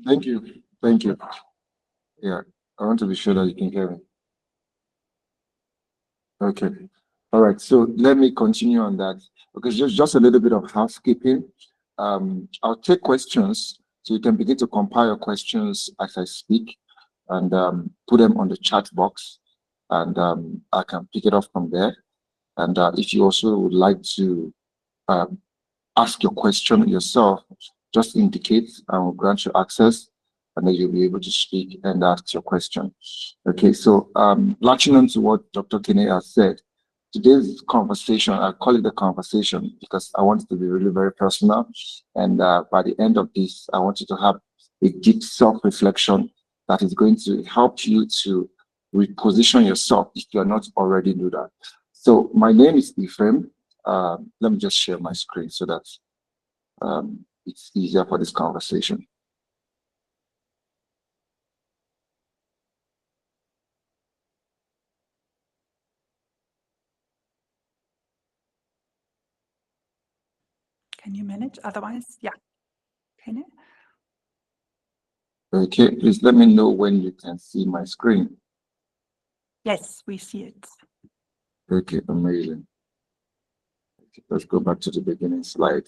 Thank you. Thank you. Yeah, I want to be sure that you can hear me. Okay. All right. So let me continue on that because just a little bit of housekeeping. I'll take questions so you can begin to compile your questions as I speak and put them on the chat box, and I can pick it up from there. And if you also would like to um, ask your question yourself, just indicate and we'll grant you access, and then you'll be able to speak and ask your question. Okay, so latching on to what Dr. Kene has said, today's conversation, I call it a conversation because I want it to be really very personal. And by the end of this, I want you to have a deep self-reflection that is going to help you to reposition yourself if you're not already do that. So my name is Ephraim. Let me just share my screen so that it's easier for this conversation. Can you manage? Otherwise, yeah. Can you? Okay, please let me know when you can see my screen. Yes, we see it. Okay, amazing. Okay, let's go back to the beginning slide.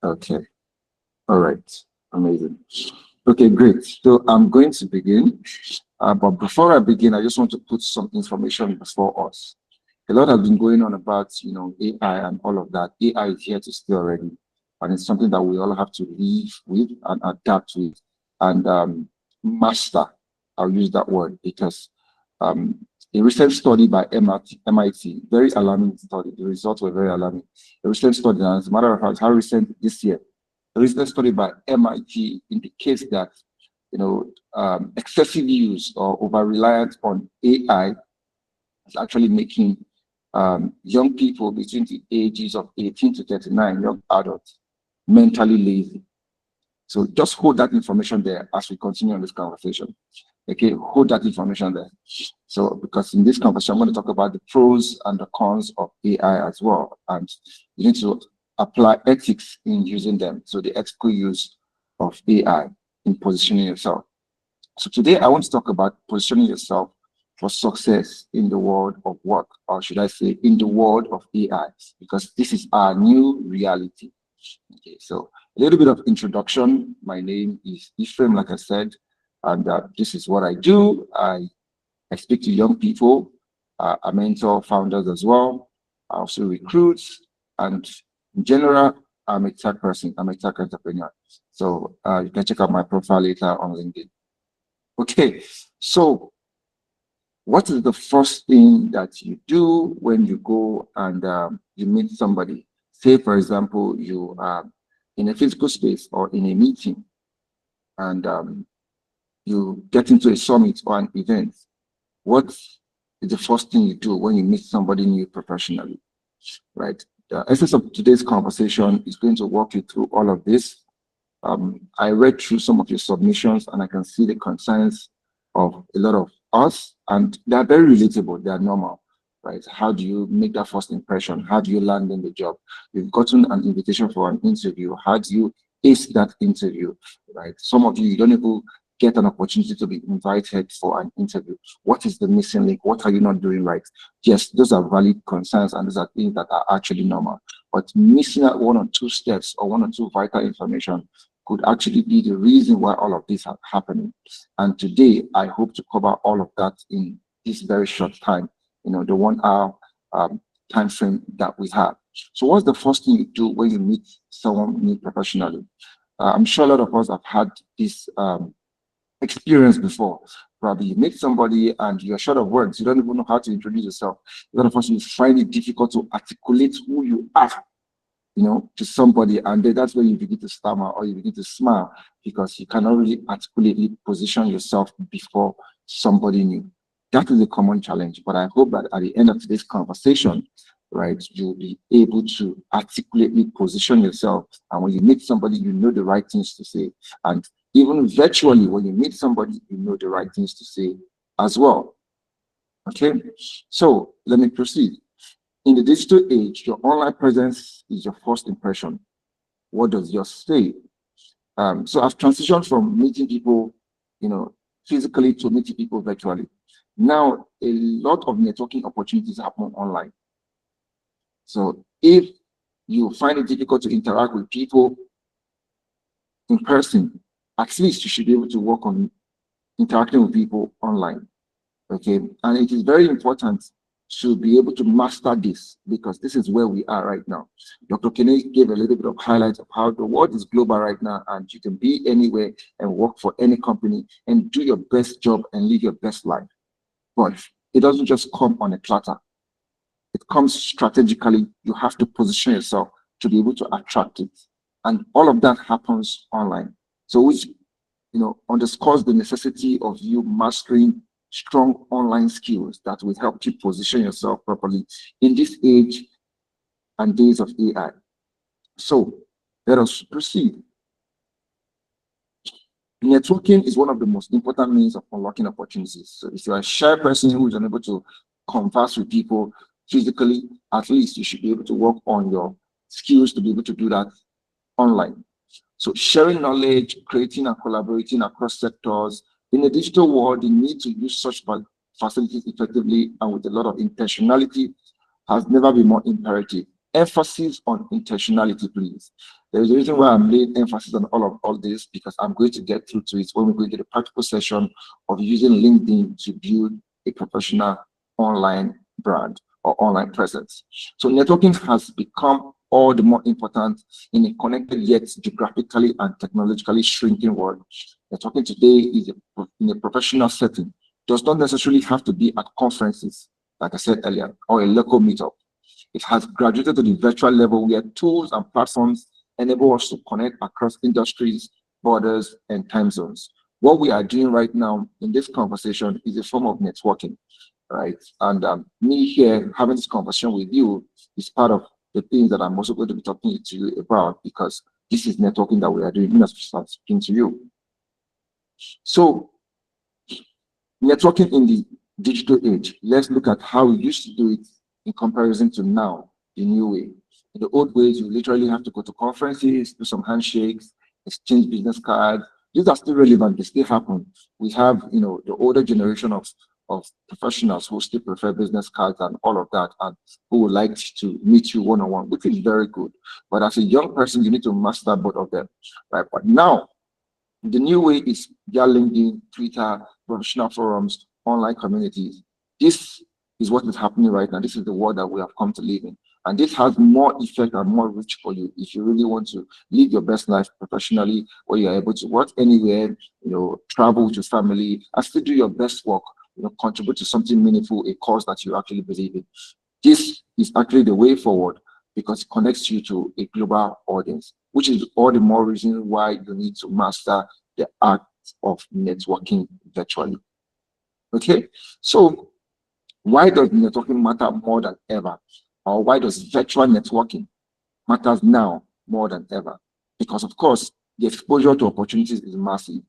Okay, all right, amazing. Okay, great. So I'm going to begin. But before I begin, I just want to put some information before us. A lot has been going on about, AI and all of that. AI is here to stay already, and it's something that we all have to live with and adapt with and master. I'll use that word because a recent study by MIT, very alarming study. The results were very alarming. A recent study, and as a matter of fact, how recent this year? A recent study by MIT indicates that excessive use or over reliance on AI is actually making young people between the ages of 18 to 39, young adults, mentally lazy. So just hold that information there as we continue on this conversation. Okay, hold that information there. So because in this conversation, I'm going to talk about the pros and the cons of AI as well. And you need to apply ethics in using them. So the ethical use of AI in positioning yourself. So today I want to talk about positioning yourself for success in the world of work, or should I say in the world of AI, because this is our new reality. Okay, so a little bit of introduction. My name is Ephraim, like I said, and this is what I do. I speak to young people. I mentor founders as well. I also recruit, and in general, I'm a tech person. I'm a tech entrepreneur. So you can check out my profile later on LinkedIn. Okay, so what is the first thing that you do when you go and you meet somebody? Say, for example, you are in a physical space or in a meeting, and you get into a summit or an event. What is the first thing you do when you meet somebody new professionally, right? The essence of today's conversation is going to walk you through all of this. I read through some of your submissions and I can see the concerns of a lot of us, and they're very relatable, they're normal, right? How do you make that first impression? How do you land in the job? You've gotten an invitation for an interview. How do you ace that interview, right? Some of you don't even get an opportunity to be invited for an interview. What is the missing link? What are you not doing right? Yes, those are valid concerns and those are things that are actually normal. But missing out one or two steps or one or two vital information could actually be the reason why all of this are happening. And today, I hope to cover all of that in this very short time, the 1 hour time frame that we have. So what's the first thing you do when you meet someone new professionally? I'm sure a lot of us have had this experience before. Probably you meet somebody and you're short of words. You don't even know how to introduce yourself. A lot of us will find it difficult to articulate who you are, to somebody, and then that's when you begin to stammer or you begin to smile because you cannot really articulately position yourself before somebody new. That is a common challenge, but I hope that at the end of today's conversation, right, you'll be able to articulately position yourself. And when you meet somebody, you know the right things to say. And even virtually, when you meet somebody, you know the right things to say as well. Okay, so let me proceed. In the digital age, your online presence is your first impression. What does yours say? So I've transitioned from meeting people, physically to meeting people virtually. Now, a lot of networking opportunities happen online. So if you find it difficult to interact with people in person, at least you should be able to work on interacting with people online. Okay. And it is very important to be able to master this, because this is where we are right now. Dr. Kene gave a little bit of highlights of how the world is global right now, and you can be anywhere and work for any company and do your best job and live your best life. But it doesn't just come on a platter. It comes strategically. You have to position yourself to be able to attract it. And all of that happens online. So which underscores the necessity of you mastering strong online skills that will help you position yourself properly in this age and days of AI. So let us proceed. Networking is one of the most important means of unlocking opportunities. So if you're a shy person who is unable to converse with people physically, at least you should be able to work on your skills to be able to do that online. So sharing knowledge, creating and collaborating across sectors. In a digital world, the need to use such facilities effectively and with a lot of intentionality has never been more imperative. Emphasis on intentionality, please. There is a reason why I'm laying emphasis on all this, because I'm going to get through to it when we go into the practical session of using LinkedIn to build a professional online brand or online presence. So networking has become all the more important in a connected yet geographically and technologically shrinking world. Networking today is in a professional setting. Does not necessarily have to be at conferences, like I said earlier, or a local meetup. It has graduated to the virtual level where tools and platforms enable us to connect across industries, borders, and time zones. What we are doing right now in this conversation is a form of networking, right? And me here having this conversation with you is part of the things that I'm also going to be talking to you about, because this is networking that we are doing as I'm speaking to you. So networking in the digital age, let's look at how we used to do it in comparison to now, the new way. In the old ways, you literally have to go to conferences, do some handshakes, exchange business cards. These are still relevant, they still happen. We have, the older generation of professionals who still prefer business cards and all of that, and who would like to meet you one-on-one, which is very good. But as a young person, you need to master both of them, right? But now, the new way is via LinkedIn, Twitter, professional forums, online communities. This is what is happening right now. This is the world that we have come to live in. And this has more effect and more reach for you if you really want to live your best life professionally, where you're able to work anywhere, travel with your family, and still do your best work, contribute to something meaningful, a cause that you actually believe in. This is actually the way forward, because it connects you to a global audience, which is all the more reason why you need to master the art of networking virtually. Okay, so why does networking matter more than ever? Or why does virtual networking matters now more than ever? Because of course, the exposure to opportunities is massive.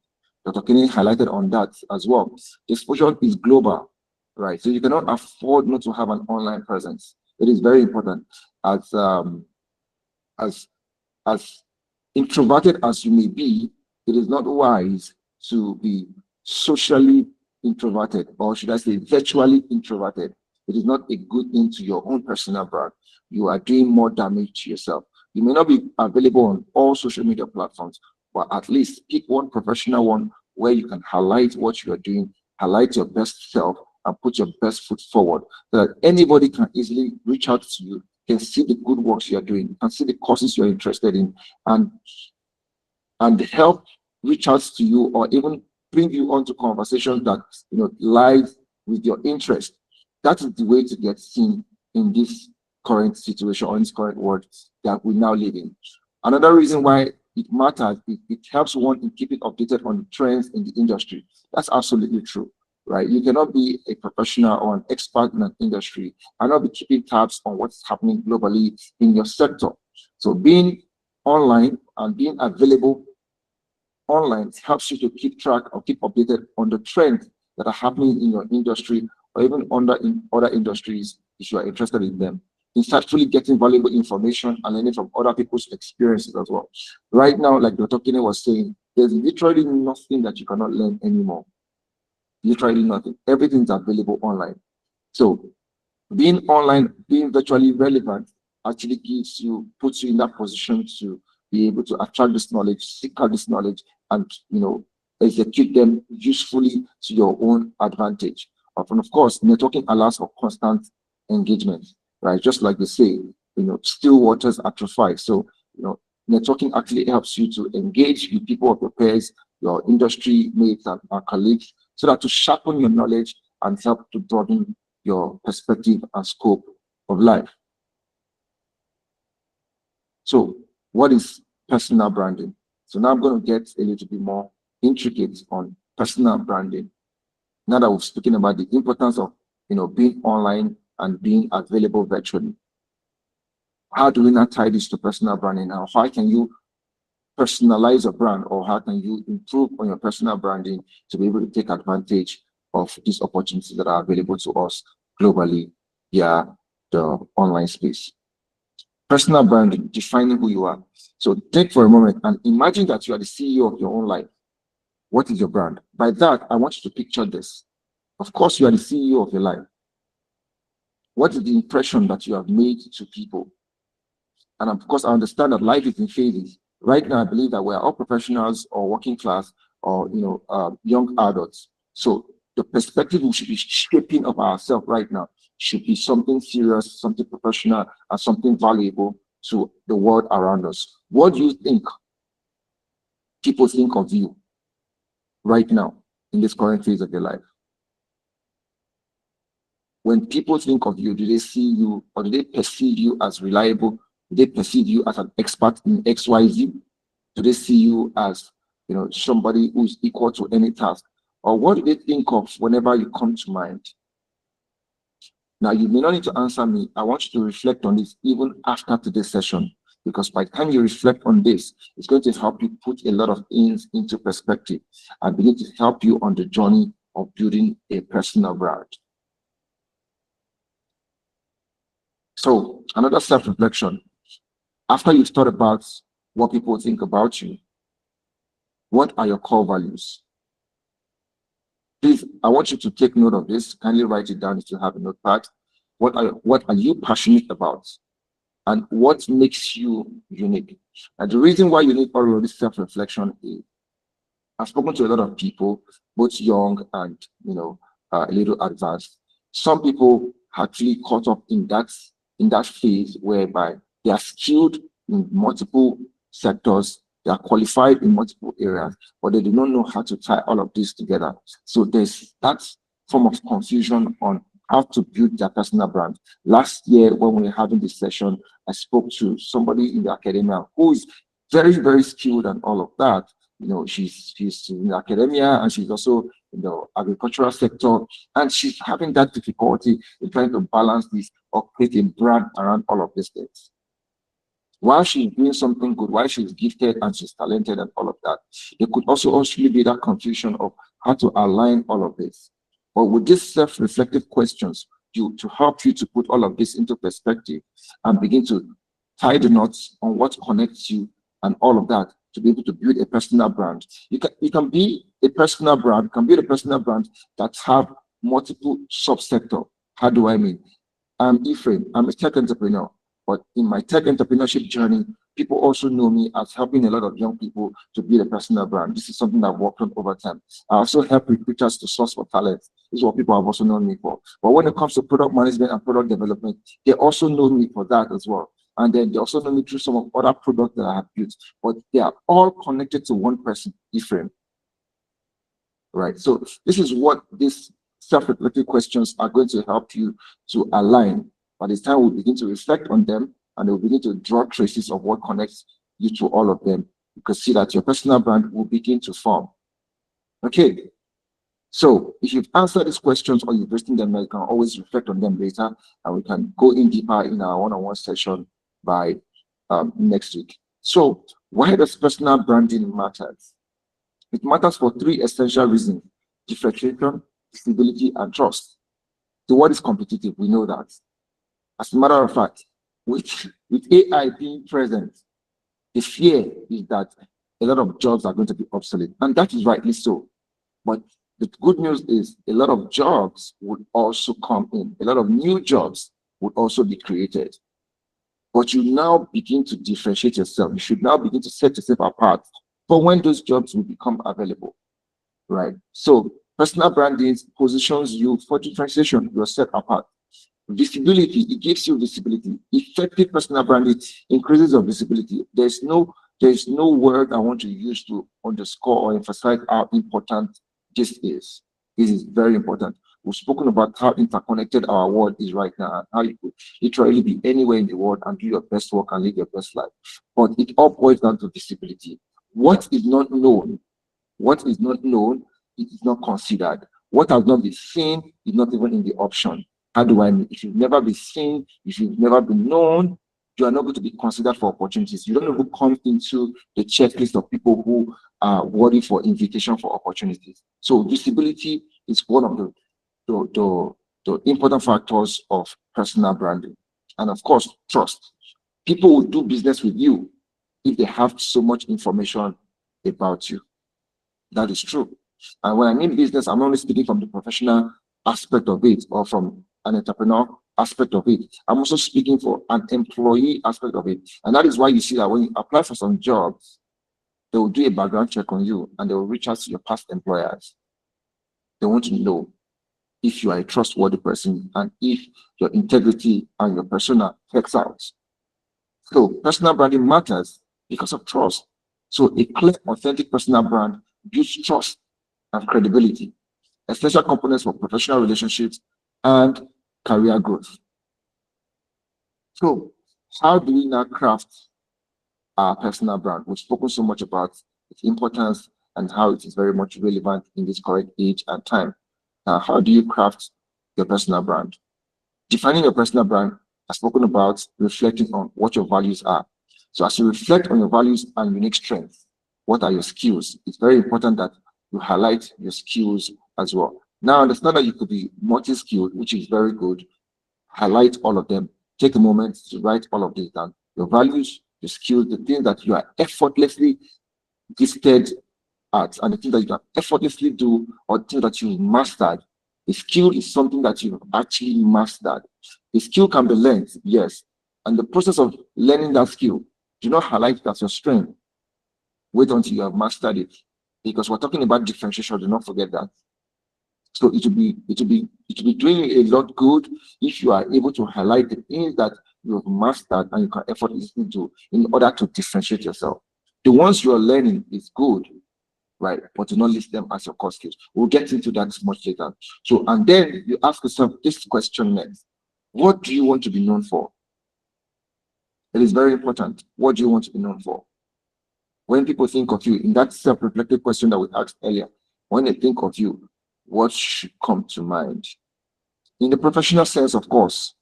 Dr. Kenny highlighted on that as well. The exposure is global, right? So you cannot afford not to have an online presence. It is very important. As introverted as you may be, it is not wise to be socially introverted, or should I say virtually introverted. It is not a good thing to your own personal brand. You are doing more damage to yourself. You may not be available on all social media platforms, but at least pick one professional one where you can highlight what you are doing, highlight your best self, and put your best foot forward, so that anybody can easily reach out to you, can see the good works you're doing, can see the courses you're interested in, and help reach out to you, or even bring you onto conversations that lies with your interest. That is the way to get seen in this current situation, or in this current world that we now live in. Another reason why it matters is it helps one in keeping updated on the trends in the industry. That's absolutely true, right? You cannot be a professional or an expert in an industry and not be keeping tabs on what's happening globally in your sector. So being online and being available online helps you to keep track or keep updated on the trends that are happening in your industry, or even in other industries if you are interested in them. insightfully getting valuable information and learning from other people's experiences as well. Right now, like Dr. Kinney was saying, there's literally nothing that you cannot learn anymore. Literally nothing. Everything's available online. So being online, being virtually relevant actually puts you in that position to be able to attract this knowledge, seek out this knowledge, and execute them usefully to your own advantage. And of course, networking allows for constant engagement, right? Just like they say, still waters atrophy. So, networking actually helps you to engage with people of your peers, your industry mates and colleagues, so that to sharpen your knowledge and help to broaden your perspective and scope of life. So, what is personal branding? So now I'm going to get a little bit more intricate on personal branding. Now that we've spoken about the importance of being online and being available virtually, how do we not tie this to personal branding? Now, how can you personalize a brand, or how can you improve on your personal branding to be able to take advantage of these opportunities that are available to us globally via the online space? Personal branding, defining who you are. So think for a moment and imagine that you are the CEO of your own life. What is your brand? By that, I want you to picture this. Of course, you are the CEO of your life. What is the impression that you have made to people? And of course, I understand that life is in phases. Right now, I believe that we're all professionals or working class or young adults. So the perspective we should be shaping of ourselves right now should be something serious, something professional, and something valuable to the world around us. What do you think people think of you right now in this current phase of your life? When people think of you, do they see you or do they perceive you as reliable? Do they perceive you as an expert in XYZ? Do they see you as somebody who's equal to any task? Or what do they think of whenever you come to mind? Now, you may not need to answer me. I want you to reflect on this even after today's session, because by the time you reflect on this, it's going to help you put a lot of things into perspective and begin to help you on the journey of building a personal brand. So, another self-reflection. After you've thought about what people think about you, what are your core values? Please, I want you to take note of this. Kindly write it down if you have a notepad. What are you passionate about? And what makes you unique? And the reason why you need all of this self-reflection is I've spoken to a lot of people, both young and a little advanced. Some people actually caught up in that phase whereby they are skilled in multiple sectors, they are qualified in multiple areas, but they do not know how to tie all of this together. So there's that form of confusion on how to build their personal brand. Last year, when we were having this session, I spoke to somebody in the academia who is very, very skilled and all of that. She's in academia and she's also in the agricultural sector, and she's having that difficulty in trying to balance this or create a brand around all of these things. While she's doing something good, while she's gifted and she's talented and all of that, there could also be that confusion of how to align all of this. But with these self-reflective questions, to help you to put all of this into perspective and begin to tie the knots on what connects you and all of that to be able to build a personal brand. You can be a personal brand, that have multiple subsector. How do I mean? I'm Ephraim, I'm a tech entrepreneur, but in my tech entrepreneurship journey, people also know me as helping a lot of young people to build a personal brand. This is something I've worked on over time. I also help recruiters to source for talent. This is what people have also known me for. But when it comes to product management and product development, they also know me for that as well. And then they also know me through some of other products that I have built. But they are all connected to one person, Ephraim. Right. So this is what these self-reflective questions are going to help you to align. By the time we begin to reflect on them and we'll begin to draw traces of what connects you to all of them, you can see that your personal brand will begin to form. Okay. So if you've answered these questions or you've written them, you can always reflect on them later and we can go in deeper in our one-on-one session by next week. So why does personal branding matter? It matters for three essential reasons: differentiation, visibility, and trust. The word is competitive, we know that. As a matter of fact, with AI being present, the fear is that a lot of jobs are going to be obsolete, and that is rightly so. But the good news is a lot of jobs would also come in. A lot of new jobs would also be created. But you now begin to differentiate yourself. You should now begin to set yourself apart for when those jobs will become available, right? So personal branding positions you for differentiation. You're set apart. Visibility, it gives you visibility. Effective personal branding increases your visibility. There's no word I want to use to underscore or emphasize how important this is. This is very important. We've spoken about how interconnected our world is right now, and how you could literally be anywhere in the world and do your best work and live your best life. But it all boils down to visibility. What is not known, it is not considered. What has not been seen is not even in the option. How do I mean? If you've never been seen, if you've never been known, you are not going to be considered for opportunities. You don't even come into the checklist of people who are worthy for invitation for opportunities. So visibility is one of the important factors of personal branding. And of course, trust. People will do business with you if they have so much information about you. That is true. And when I mean business, I'm not only speaking from the professional aspect of it or from an entrepreneur aspect of it. I'm also speaking for an employee aspect of it. And that is why you see that when you apply for some jobs, they will do a background check on you and they will reach out to your past employers. They want to know if you are a trustworthy person and if your integrity and your persona checks out. So personal branding matters because of trust. So a clear, authentic personal brand builds trust and credibility, essential components for professional relationships and career growth. So how do we now craft our personal brand? We've spoken so much about its importance and how it is very much relevant in this current age and time. Now, how do you craft your personal brand? Defining your personal brand, I've spoken about reflecting on what your values are. So as you reflect on your values and unique strengths, what are your skills? It's very important that you highlight your skills as well. Now, understand that you could be multi-skilled, which is very good. Highlight all of them. Take a moment to write all of this down. Your values, your skills, the things that you are effortlessly gifted at, and the things that you can effortlessly do, or the things that you've mastered. A skill is something that you've actually mastered. A skill can be learned, yes. And the process of learning that skill, do not highlight it as your strength. Wait until you have mastered it. Because we're talking about differentiation, do not forget that. So it will be doing a lot good if you are able to highlight the things that you have mastered and you can effortlessly do in order to differentiate yourself. The ones you are learning is good, right? But do not list them as your core skills. We'll get into that much later. So, and then you ask yourself this question next: what do you want to be known for? It is very important. What do you want to be known for? When people think of you, in that self-reflective question that we asked earlier, when they think of you, what should come to mind? In the professional sense, of course,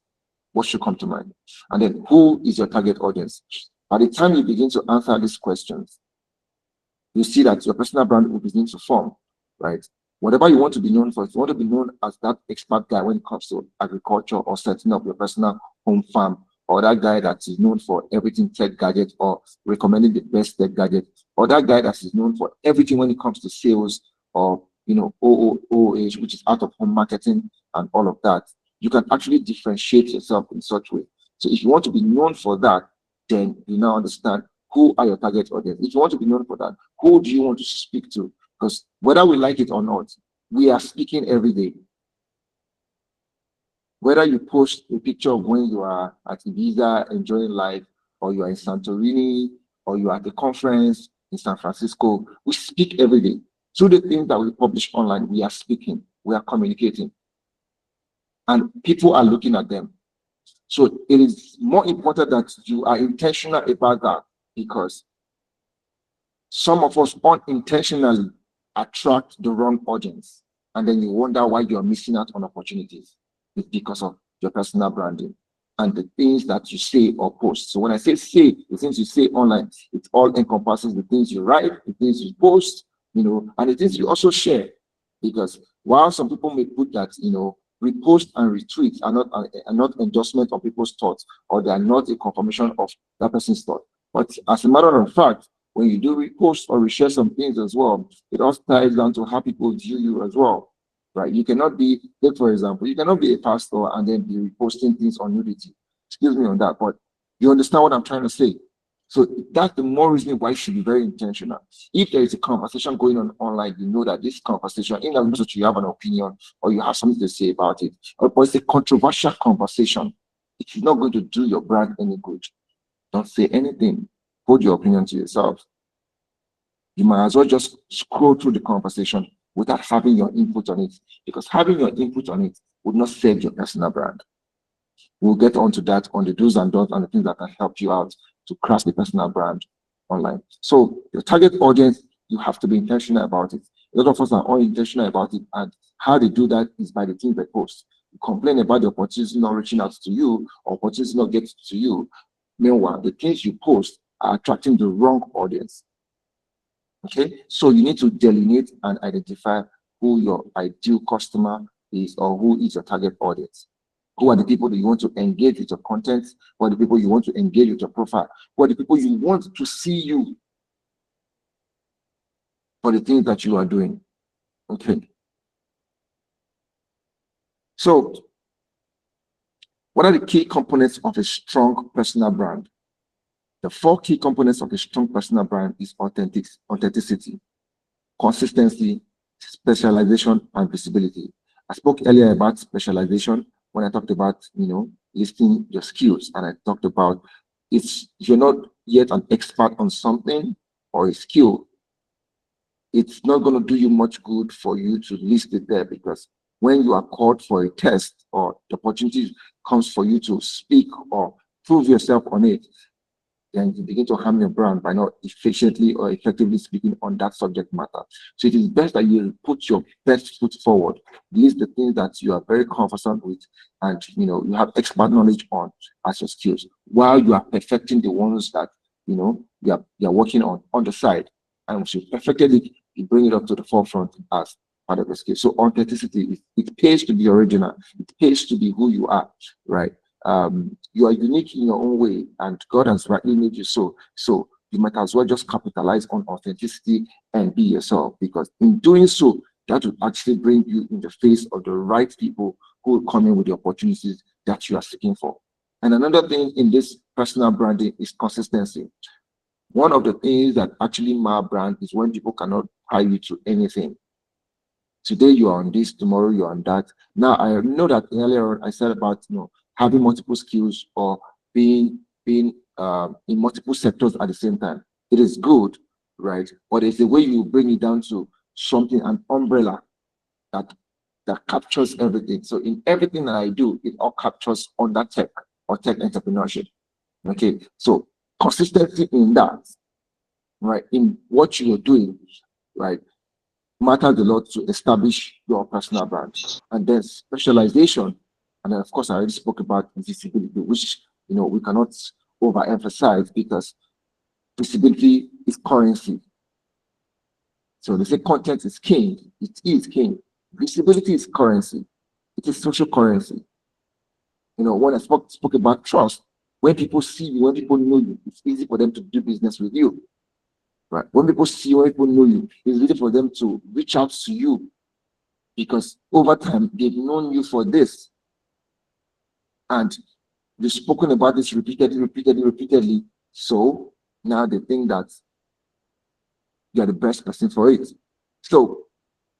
what should come to mind? And then who is your target audience? By the time you begin to answer these questions, you see that your personal brand will begin to form, right? Whatever you want to be known for, if you want to be known as that expert guy when it comes to agriculture or setting up your personal home farm, or that guy that is known for everything tech gadget or recommending the best tech gadget, or that guy that is known for everything when it comes to sales or OOH, which is out of home marketing and all of that, you can actually differentiate yourself in such way. So if you want to be known for that, then you now understand who are your target audience. If you want to be known for that, who do you want to speak to? Because whether we like it or not, we are speaking every day. Whether you post a picture of when you are at Ibiza enjoying life, or you are in Santorini, or you are at a conference in San Francisco, we speak every day. Through the things that we publish online, we are speaking, we are communicating, and people are looking at them. So it is more important that you are intentional about that, because some of us unintentionally attract the wrong audience, and then you wonder why you're missing out on opportunities. It's because of your personal branding and the things that you say or post. So when I say the things you say online, it all encompasses the things you write, the things you post, and the things you also share. Because while some people may put that, repost and retweet are not endorsement of people's thoughts, or they are not a confirmation of that person's thought. But as a matter of fact, when you do repost or reshare some things as well, it all ties down to how people view you as well, right? You cannot be, like for example, you cannot be a pastor and then be reposting things on nudity. Excuse me on that, but you understand what I'm trying to say. So that's the more reason why you should be very intentional. If there is a conversation going on online, you know that this conversation, in as much as you have an opinion or you have something to say about it, or it's a controversial conversation, it is not going to do your brand any good. Don't say anything. Hold your opinion to yourself. You might as well just scroll through the conversation without having your input on it, because having your input on it would not save your personal brand. We'll get onto that on the do's and don'ts and the things that can help you out to craft the personal brand online. So your target audience, you have to be intentional about it. A lot of us are unintentional about it, and how they do that is by the things they post. You complain about the opportunity not reaching out to you, or opportunity not getting to you. Meanwhile, the things you post are attracting the wrong audience. Okay, so you need to delineate and identify who your ideal customer is, or who is your target audience. Who are the people that you want to engage with your content? Who are the people you want to engage with your profile? Who are the people you want to see you for the things that you are doing? Okay. So, what are the key components of a strong personal brand? The 4 key components of a strong personal brand is authenticity, consistency, specialization, and visibility. I spoke earlier about specialization when I talked about, listing your skills, and I talked about if you're not yet an expert on something or a skill, it's not going to do you much good for you to list it there, because when you are called for a test or the opportunity comes for you to speak or prove yourself on it, then you begin to harm your brand by not efficiently or effectively speaking on that subject matter. So it is best that you put your best foot forward, list the things that you are very conversant with and you have expert knowledge on as your skills, while you are perfecting the ones that you are working on the side. And once you perfected it, you bring it up to the forefront as part of the skill. So authenticity, it pays to be original, it pays to be who you are, right? You are unique in your own way, and God has rightly made you so. So you might as well just capitalize on authenticity and be yourself, because in doing so, that will actually bring you in the face of the right people who will come in with the opportunities that you are seeking for. And another thing in this personal branding is consistency. One of the things that actually mar brand is when people cannot tie you to anything. Today you are on this, tomorrow you are on that. Now I know that earlier on I said about having multiple skills or being in multiple sectors at the same time. It is good, right? But it's the way you bring it down to something, an umbrella that captures everything. So in everything that I do, it all captures under tech or tech entrepreneurship. Okay, so consistency in that, right? In what you are doing, right? Matters a lot to establish your personal brand. And then specialization, and then of course I already spoke about visibility, which we cannot overemphasize, because visibility is currency. So they say content is king. It is king. Visibility is currency. It is social currency. When I spoke about trust, when people see you, when people know you, it's easy for them to do business with you. Right? When people see you, when people know you, it's easy for them to reach out to you, because over time they've known you for this, and you've spoken about this repeatedly. So now they think that you're the best person for it. So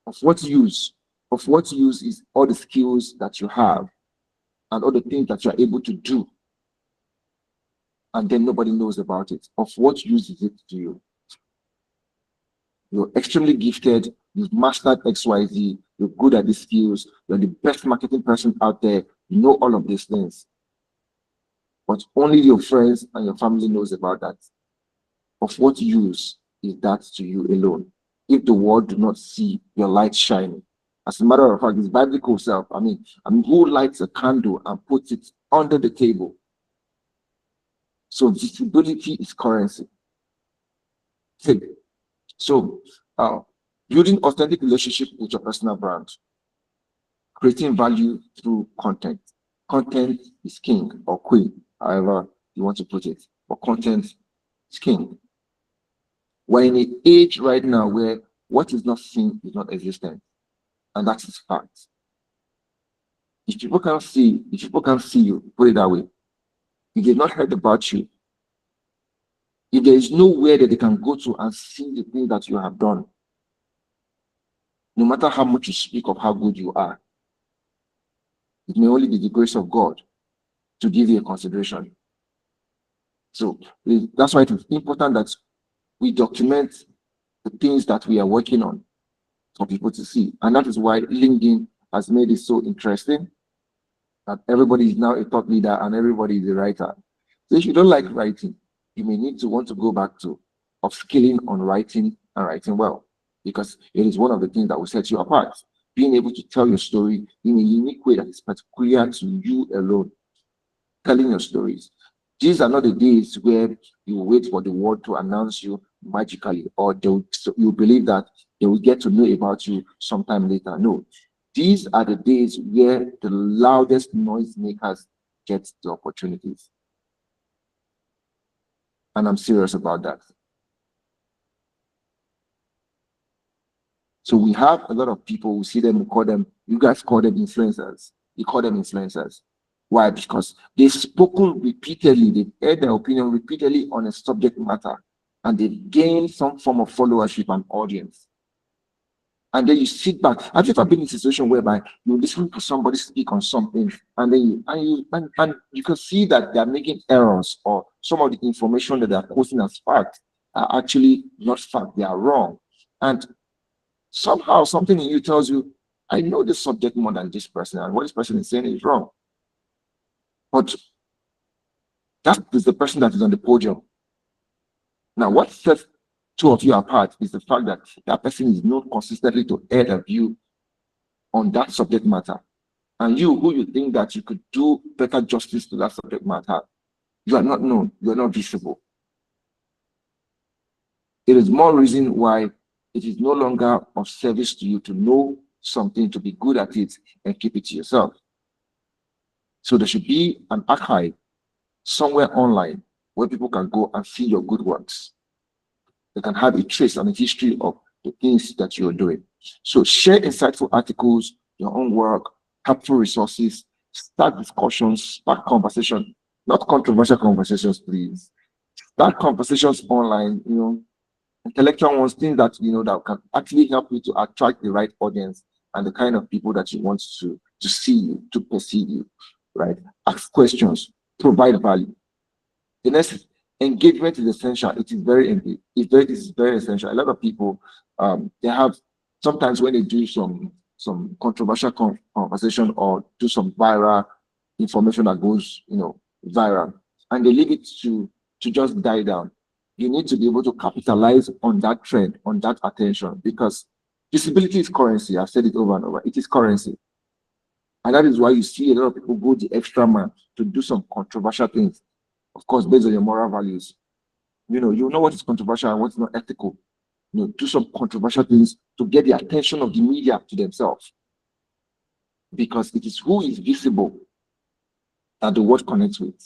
of what use? Of what use is all the skills that you have and all the things that you're able to do, and then nobody knows about it? Of what use is it to you? You're extremely gifted, you've mastered XYZ, you're good at these skills, you're the best marketing person out there, you know all of these things. But only your friends and your family knows about that. Of what use is that to you alone, if the world do not see your light shining? As a matter of fact, it's biblical self. I mean, who lights a candle and puts it under the table? So visibility is currency. Okay. So building authentic relationship with your personal brand. creating value through content. Content is king or queen, however you want to put it, but content is king. We're in an age right now where what is not seen is not existent, and that is fact. If people can't see you, put it that way. If they've not heard about you, if there is nowhere that they can go to and see the things that you have done, no matter how much you speak of how good you are, it may only be the grace of God to give you a consideration. So that's why it is important that we document the things that we are working on for people to see. And that is why LinkedIn has made it so interesting that everybody is now a thought leader and everybody is a writer. So if you don't like writing, you may need to want to go back to upskilling on writing and writing well, because it is one of the things that will set you apart. Being able to tell your story in a unique way that is particular to you alone, telling your stories. These are not the days where you wait for the world to announce you magically, or you believe that they will get to know about you sometime later. No, these are the days where the loudest noisemakers get the opportunities. And I'm serious about that. So we have a lot of people who see them, we call them, you guys call them influencers. You call them influencers. Why? Because they've spoken repeatedly, they've aired their opinion repeatedly on a subject matter, and they've gained some form of followership and audience. And then you sit back. Have you ever been in a situation whereby you listen to somebody speak on something, and then you can see that they're making errors, or some of the information that they're posting as fact are actually not fact, they are wrong. And somehow something in you tells you, I know this subject more than this person, and what this person is saying is wrong. But that is the person that is on the podium. Now, what sets two of you apart is the fact that that person is known consistently to air a view on that subject matter. And you, who you think that you could do better justice to that subject matter, you are not known, you are not visible. It is more reason why it is no longer of service to you to know something, to be good at it, and keep it to yourself. So there should be an archive somewhere online where people can go and see your good works. They can have a trace and a history of the things that you're doing. So share insightful articles, your own work, helpful resources, start discussions, spark conversation, not controversial conversations, please. Start conversations online, intellectual ones, things that that can actually help you to attract the right audience and the kind of people that you want to see you, to perceive you, right? Ask questions, provide value. The next, engagement is essential. It is very essential. A lot of people, they have, sometimes when they do some controversial conversation or do some viral information that goes viral, and they leave it to just die down. You need to be able to capitalize on that trend, on that attention, because visibility is currency. I've said it over and over. It is currency. And that is why you see a lot of people go the extra mile to do some controversial things. Of course, based on your moral values. You know what is controversial and what's not ethical. Do some controversial things to get the attention of the media to themselves. Because it is who is visible that the world connects with.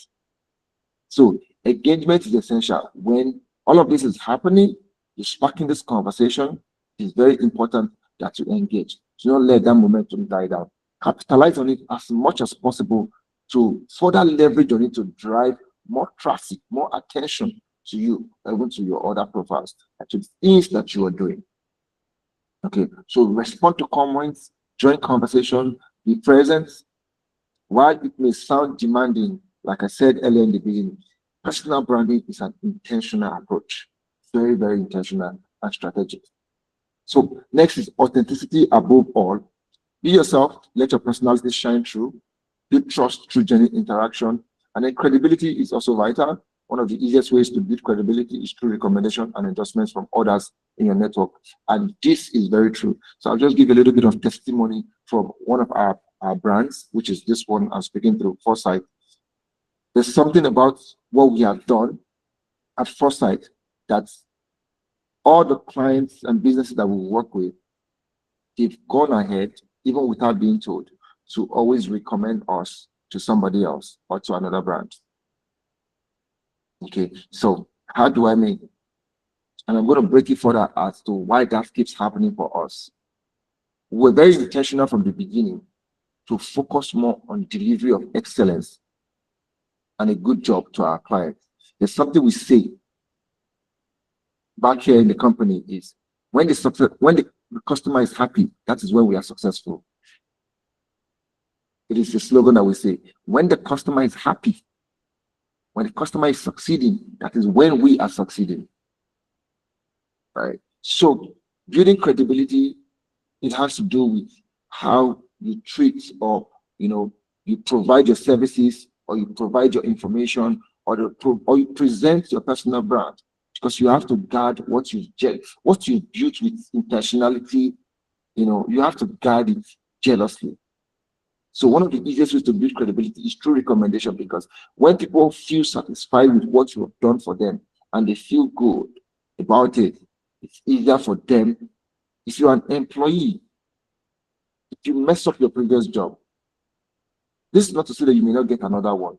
So engagement is essential. When all of this is happening, you're sparking this conversation, it's very important that you engage. Do not let that momentum die down. Capitalize on it as much as possible to further leverage on it to drive more traffic, more attention to you, even to your other profiles, and to the things that you are doing. Okay, so respond to comments, join conversation, be present. While it may sound demanding, like I said earlier in the beginning, personal branding is an intentional approach, very, very intentional and strategic. So next is authenticity above all. Be yourself, let your personality shine through, build trust through genuine interaction, and then credibility is also vital. One of the easiest ways to build credibility is through recommendation and endorsements from others in your network. And this is very true. So I'll just give a little bit of testimony from one of our brands, which is this one I'm speaking through, Foresight. There's something about what we have done at Foresight that all the clients and businesses that we work with, they've gone ahead, even without being told, to always recommend us to somebody else or to another brand. Okay, so how do I make? And I'm going to break it further as to why that keeps happening for us. We're very intentional from the beginning to focus more on delivery of excellence and a good job to our clients. There's something we say back here in the company is when the customer is happy, that is when we are successful. It is the slogan that we say, when the customer is happy, when the customer is succeeding, that is when we are succeeding. Right? So building credibility, it has to do with how you treat or you provide your services or you provide your information or you present your personal brand, because you have to guard what you built with intentionality. You have to guard it jealously. So one of the easiest ways to build credibility is through recommendation, because when people feel satisfied with what you have done for them and they feel good about it, it's easier for them. If you're an employee, if you mess up your previous job, this is not to say that you may not get another one.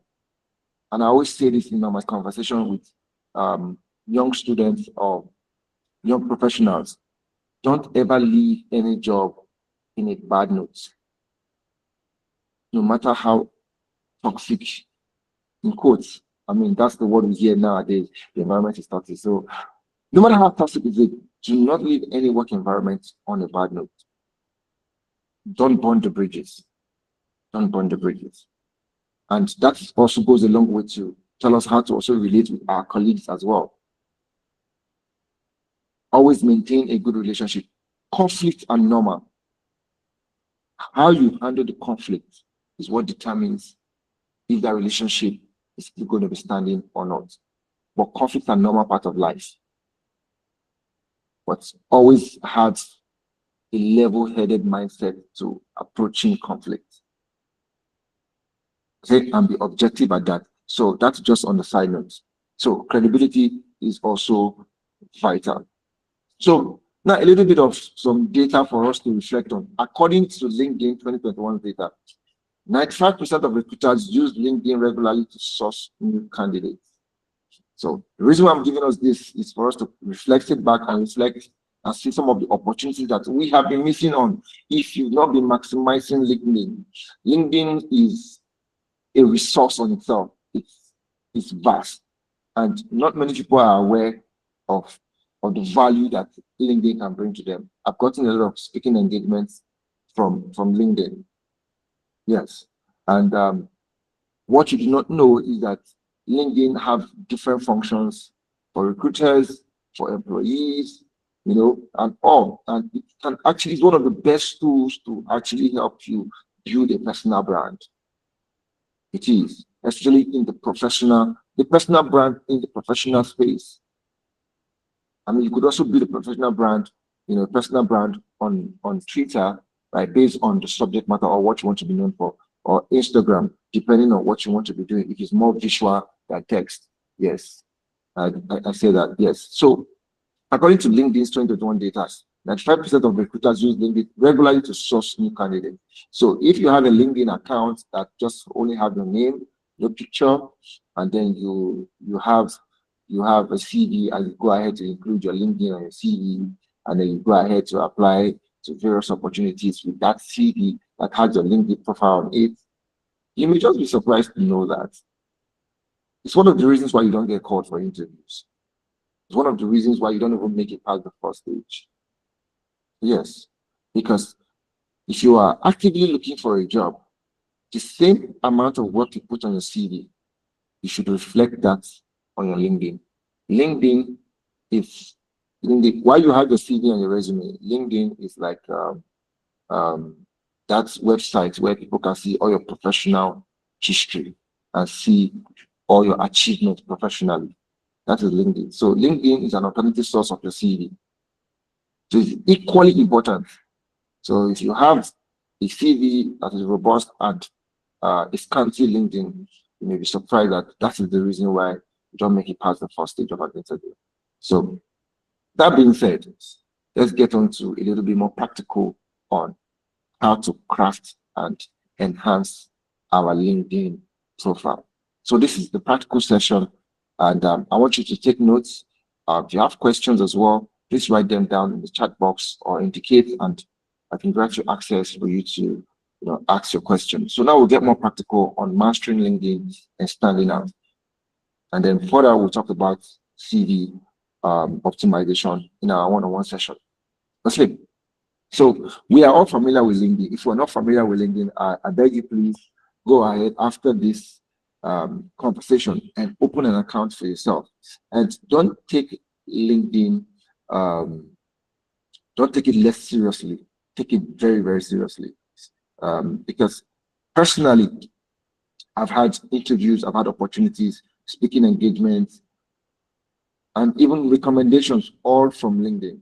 And I always say this in my conversation with young students or young professionals. Don't ever leave any job in a bad note, no matter how toxic, in quotes. I mean, that's the word we hear nowadays. The environment is toxic. So no matter how toxic it is, do not leave any work environment on a bad note. Don't burn the bridges. Don't burn the bridges. And that also goes a long way to tell us how to also relate with our colleagues as well. Always maintain a good relationship. Conflict are normal. How you handle the conflict is what determines if that relationship is still going to be standing or not. But conflicts are normal part of life. But always have a level-headed mindset to approaching conflict. Okay, and be objective at that. So that's just on the side note. So credibility is also vital. So now a little bit of some data for us to reflect on. According to LinkedIn 2021 data, 95% of recruiters use LinkedIn regularly to source new candidates. So the reason why I'm giving us this is for us to reflect it back and reflect and see some of the opportunities that we have been missing on if you've not been maximizing LinkedIn. LinkedIn is a resource on itself. It's vast, and not many people are aware of the value that LinkedIn can bring to them. I've gotten a lot of speaking engagements from LinkedIn. Yes, and what you do not know is that LinkedIn have different functions for recruiters, for employees, and all. And it can actually is one of the best tools to actually help you build a personal brand. It is, especially in the personal brand in the professional space. I mean, you could also build a professional brand, personal brand on Twitter, right, based on the subject matter or what you want to be known for, or Instagram, depending on what you want to be doing. It is more visual than text. Yes, I say that. Yes. So, according to LinkedIn's 2021 data, 95% of recruiters use LinkedIn regularly to source new candidates. So, if you have a LinkedIn account that just only have your name, your picture, and then you have a CV, and you go ahead to include your LinkedIn on your CV, and then you go ahead to apply to various opportunities with that CV that has your LinkedIn profile on it, you may just be surprised to know that it's one of the reasons why you don't get called for interviews. It's one of the reasons why you don't even make it past the first stage. Yes, because if you are actively looking for a job, the same amount of work you put on your CV, you should reflect that on your LinkedIn. LinkedIn is while you have your CV on your resume, LinkedIn is like that website where people can see all your professional history and see all your achievements professionally. That is LinkedIn. So LinkedIn is an alternative source of your CV. So it's equally important. So if you have a CV that is robust and a scanty LinkedIn, you may be surprised that is the reason why you don't make it past the first stage of an interview. So that being said, let's get on to a little bit more practical on how to craft and enhance our LinkedIn profile. So this is the practical session, and I want you to take notes. If you have questions as well, please write them down in the chat box or indicate, and I can grant you access for you to ask your question. So now we'll get more practical on mastering LinkedIn and standing out. And then further, we'll talk about CV optimization in our one-on-one session. Okay. So we are all familiar with LinkedIn. If we're not familiar with LinkedIn, I beg you, please go ahead after this conversation and open an account for yourself. And don't take LinkedIn, don't take it less seriously. Take it very, very seriously. Because personally, I've had interviews, I've had opportunities, speaking engagements, and even recommendations all from LinkedIn.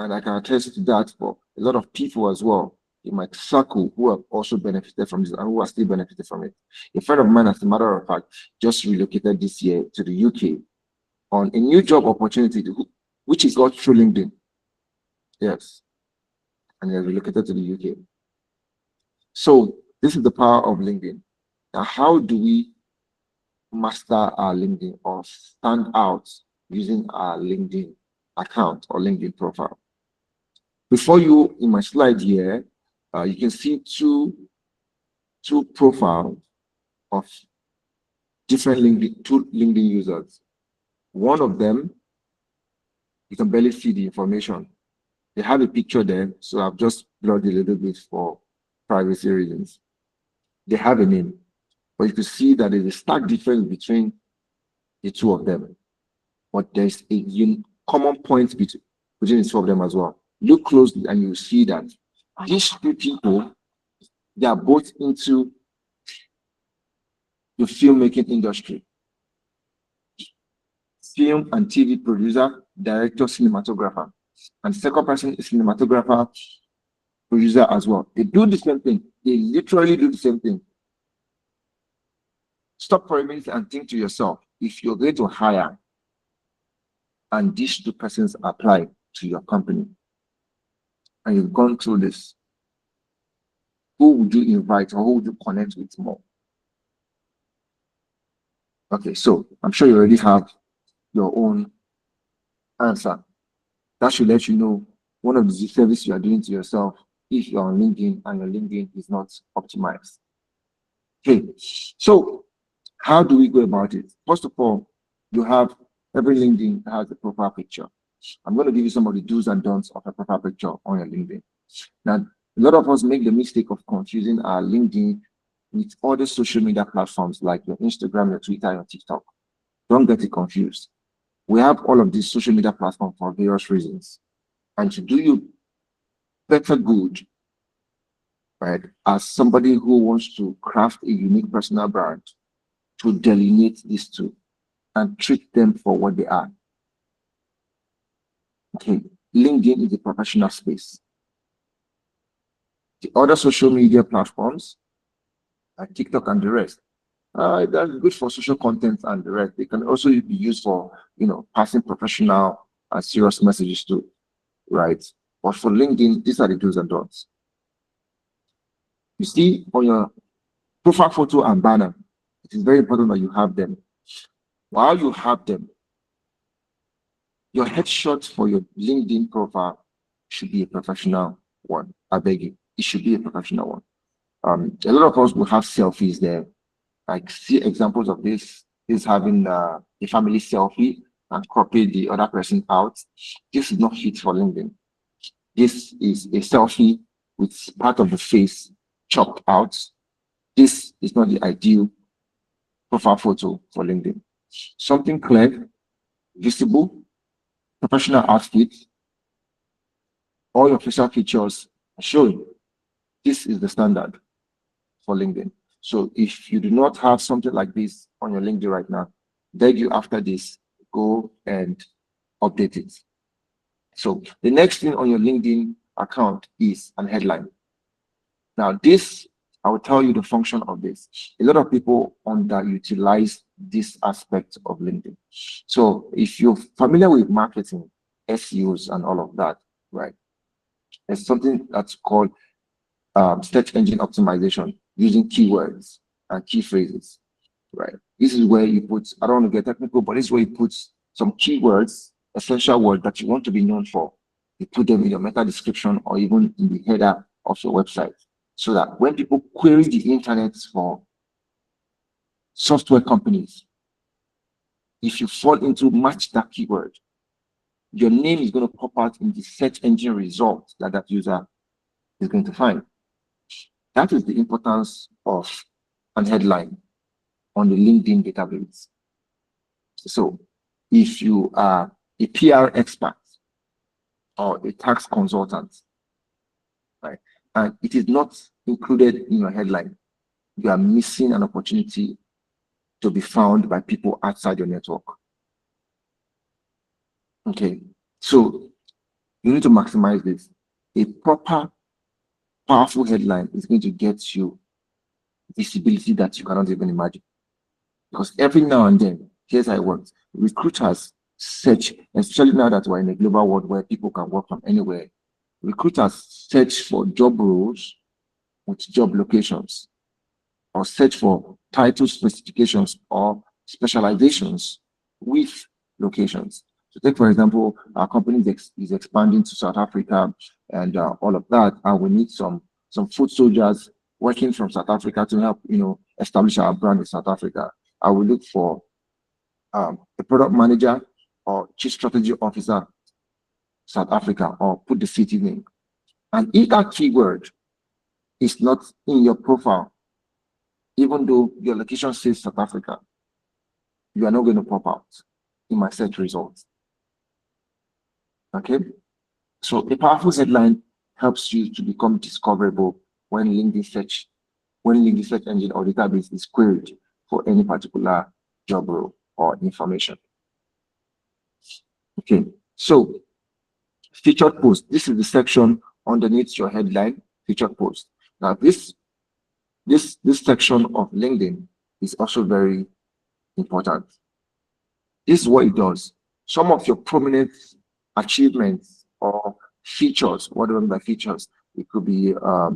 And I can attest to that for a lot of people as well in my circle who have also benefited from this and who are still benefited from it. A friend of mine, as a matter of fact, just relocated this year to the UK on a new job opportunity, which is got through LinkedIn. Yes. And he has relocated to the UK. So this is the power of LinkedIn. Now, how do we master our LinkedIn or stand out using our LinkedIn account or LinkedIn profile? Before you, in my slide here, you can see two profiles of different LinkedIn users. One of them, you can barely see the information. They have a picture there, so I've just blurred a little bit for privacy reasons. They have a name, but you can see that there's a stark difference between the two of them. But there's a common point between the two of them as well. Look closely and you'll see that these two people, they are both into the filmmaking industry. Film and TV producer, director, cinematographer. And the second person is cinematographer, producer as well. They do the same thing. They literally do the same thing. Stop for a minute and think to yourself, if you're going to hire and these two persons apply to your company and you've gone through this, who would you invite or who would you connect with more? Okay, so I'm sure you already have your own answer. That should let you know one of the services you are doing to yourself if you're on LinkedIn and your LinkedIn is not optimized. Okay, so how do we go about it? First of all, you have every LinkedIn has a profile picture. I'm going to give you some of the do's and don'ts of a profile picture on your LinkedIn. Now, a lot of us make the mistake of confusing our LinkedIn with other social media platforms like your Instagram, your Twitter, your TikTok. Don't get it confused. We have all of these social media platforms for various reasons. And to do you better good, right, as somebody who wants to craft a unique personal brand, to delineate these two and treat them for what they are. Okay, LinkedIn is a professional space. The other social media platforms, like TikTok and the rest, that's good for social content and the rest. They can also be used for, passing professional and serious messages too, right? But for LinkedIn, these are the do's and don'ts. You see on your profile photo and banner, it is very important that you have them. While you have them, your headshot for your LinkedIn profile should be a professional one. I beg you, it should be a professional one. A lot of us will have selfies there. I see examples of this is having a family selfie and copy the other person out. This is not fit for LinkedIn. This is a selfie with part of the face chopped out. This is not the ideal profile photo for LinkedIn. Something clear, visible, professional outfit, all your facial features are showing. This is the standard for LinkedIn. So if you do not have something like this on your LinkedIn right now, beg you after this, go and update it. So the next thing on your LinkedIn account is an headline. Now this, I will tell you the function of this. A lot of people underutilize this aspect of LinkedIn. So if you're familiar with marketing, SEOs and all of that, right? There's something that's called search engine optimization using keywords and key phrases, right? This is where you put, I don't want to get technical, but this is where you put some keywords, essential words that you want to be known for. You put them in your meta description or even in the header of your website, so that when people query the internet for software companies, if you fall into match that keyword, your name is going to pop out in the search engine result that that user is going to find. That is the importance of an headline on the LinkedIn database. So if you are a PR expert or a tax consultant, right, and it is not included in your headline, you are missing an opportunity to be found by people outside your network. Okay, so you need to maximize this. A proper, powerful headline is going to get you visibility that you cannot even imagine. Because every now and then, here's how it works. Recruiters search, especially now that we're in a global world where people can work from anywhere, recruiters search for job roles with job locations, or search for title specifications or specializations with locations. So take, for example, our company is expanding to South Africa and all of that, and we need some foot soldiers working from South Africa to help, establish our brand in South Africa. I will look for a product manager or chief strategy officer, South Africa, or put the city name. And if that keyword is not in your profile, even though your location says South Africa, you are not going to pop out in my search results. Okay? So a powerful headline helps you to become discoverable when LinkedIn search engine or database is queried for any particular job role or information. Okay, so featured post. This is the section underneath your headline, featured post. Now this section of LinkedIn is also very important. This is what it does. Some of your prominent achievements or features, what do I mean by features? It could be a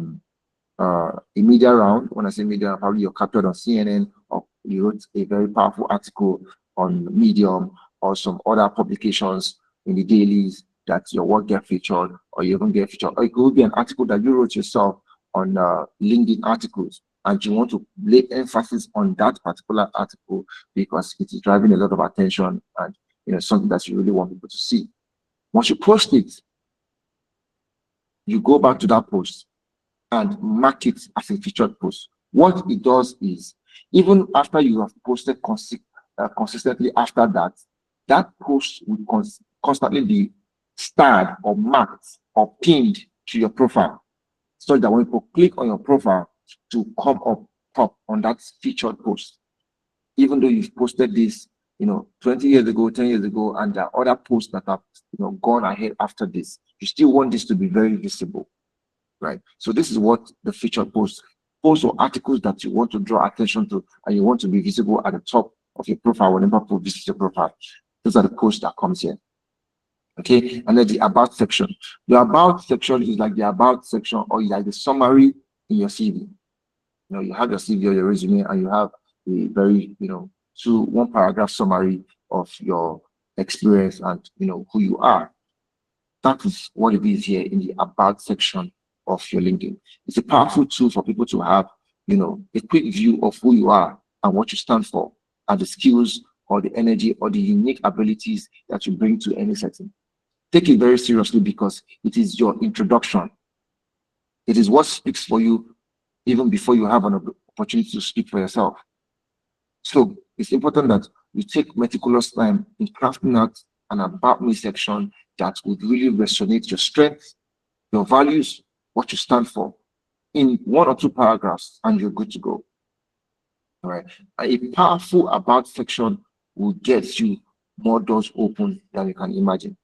media round. When I say media, probably you're captured on CNN, or you wrote a very powerful article on Medium or some other publications in the dailies that your work get featured, or you even get featured. Or it could be an article that you wrote yourself on LinkedIn articles, and you want to lay emphasis on that particular article because it is driving a lot of attention and something that you really want people to see. Once you post it, you go back to that post and mark it as a featured post. What it does is, even after you have posted consistently after that, that post will constantly be starred or marked or pinned to your profile, so that when people click on your profile to come up top on that featured post, even though you've posted this 20 years ago, 10 years ago, and there are other posts that have gone ahead after this, you still want this to be very visible, right? So this is what the featured posts or articles that you want to draw attention to, and you want to be visible at the top of your profile whenever people visit your profile. Those are the posts that comes here. Okay, and then the about section. The about section is like the about section, or like the summary in your CV. You have your CV or your resume, and you have a very, 1 paragraph summary of your experience and who you are. That is what it is here in the about section of your LinkedIn. It's a powerful tool for people to have, a quick view of who you are and what you stand for, and the skills or the energy or the unique abilities that you bring to any setting. Take it very seriously, because it is your introduction. It is what speaks for you even before you have an opportunity to speak for yourself. So it's important that you take meticulous time in crafting out an about me section that would really resonate your strengths, your values, what you stand for, in 1 or 2 paragraphs, and you're good to go. All right. A powerful about section will get you more doors open than you can imagine.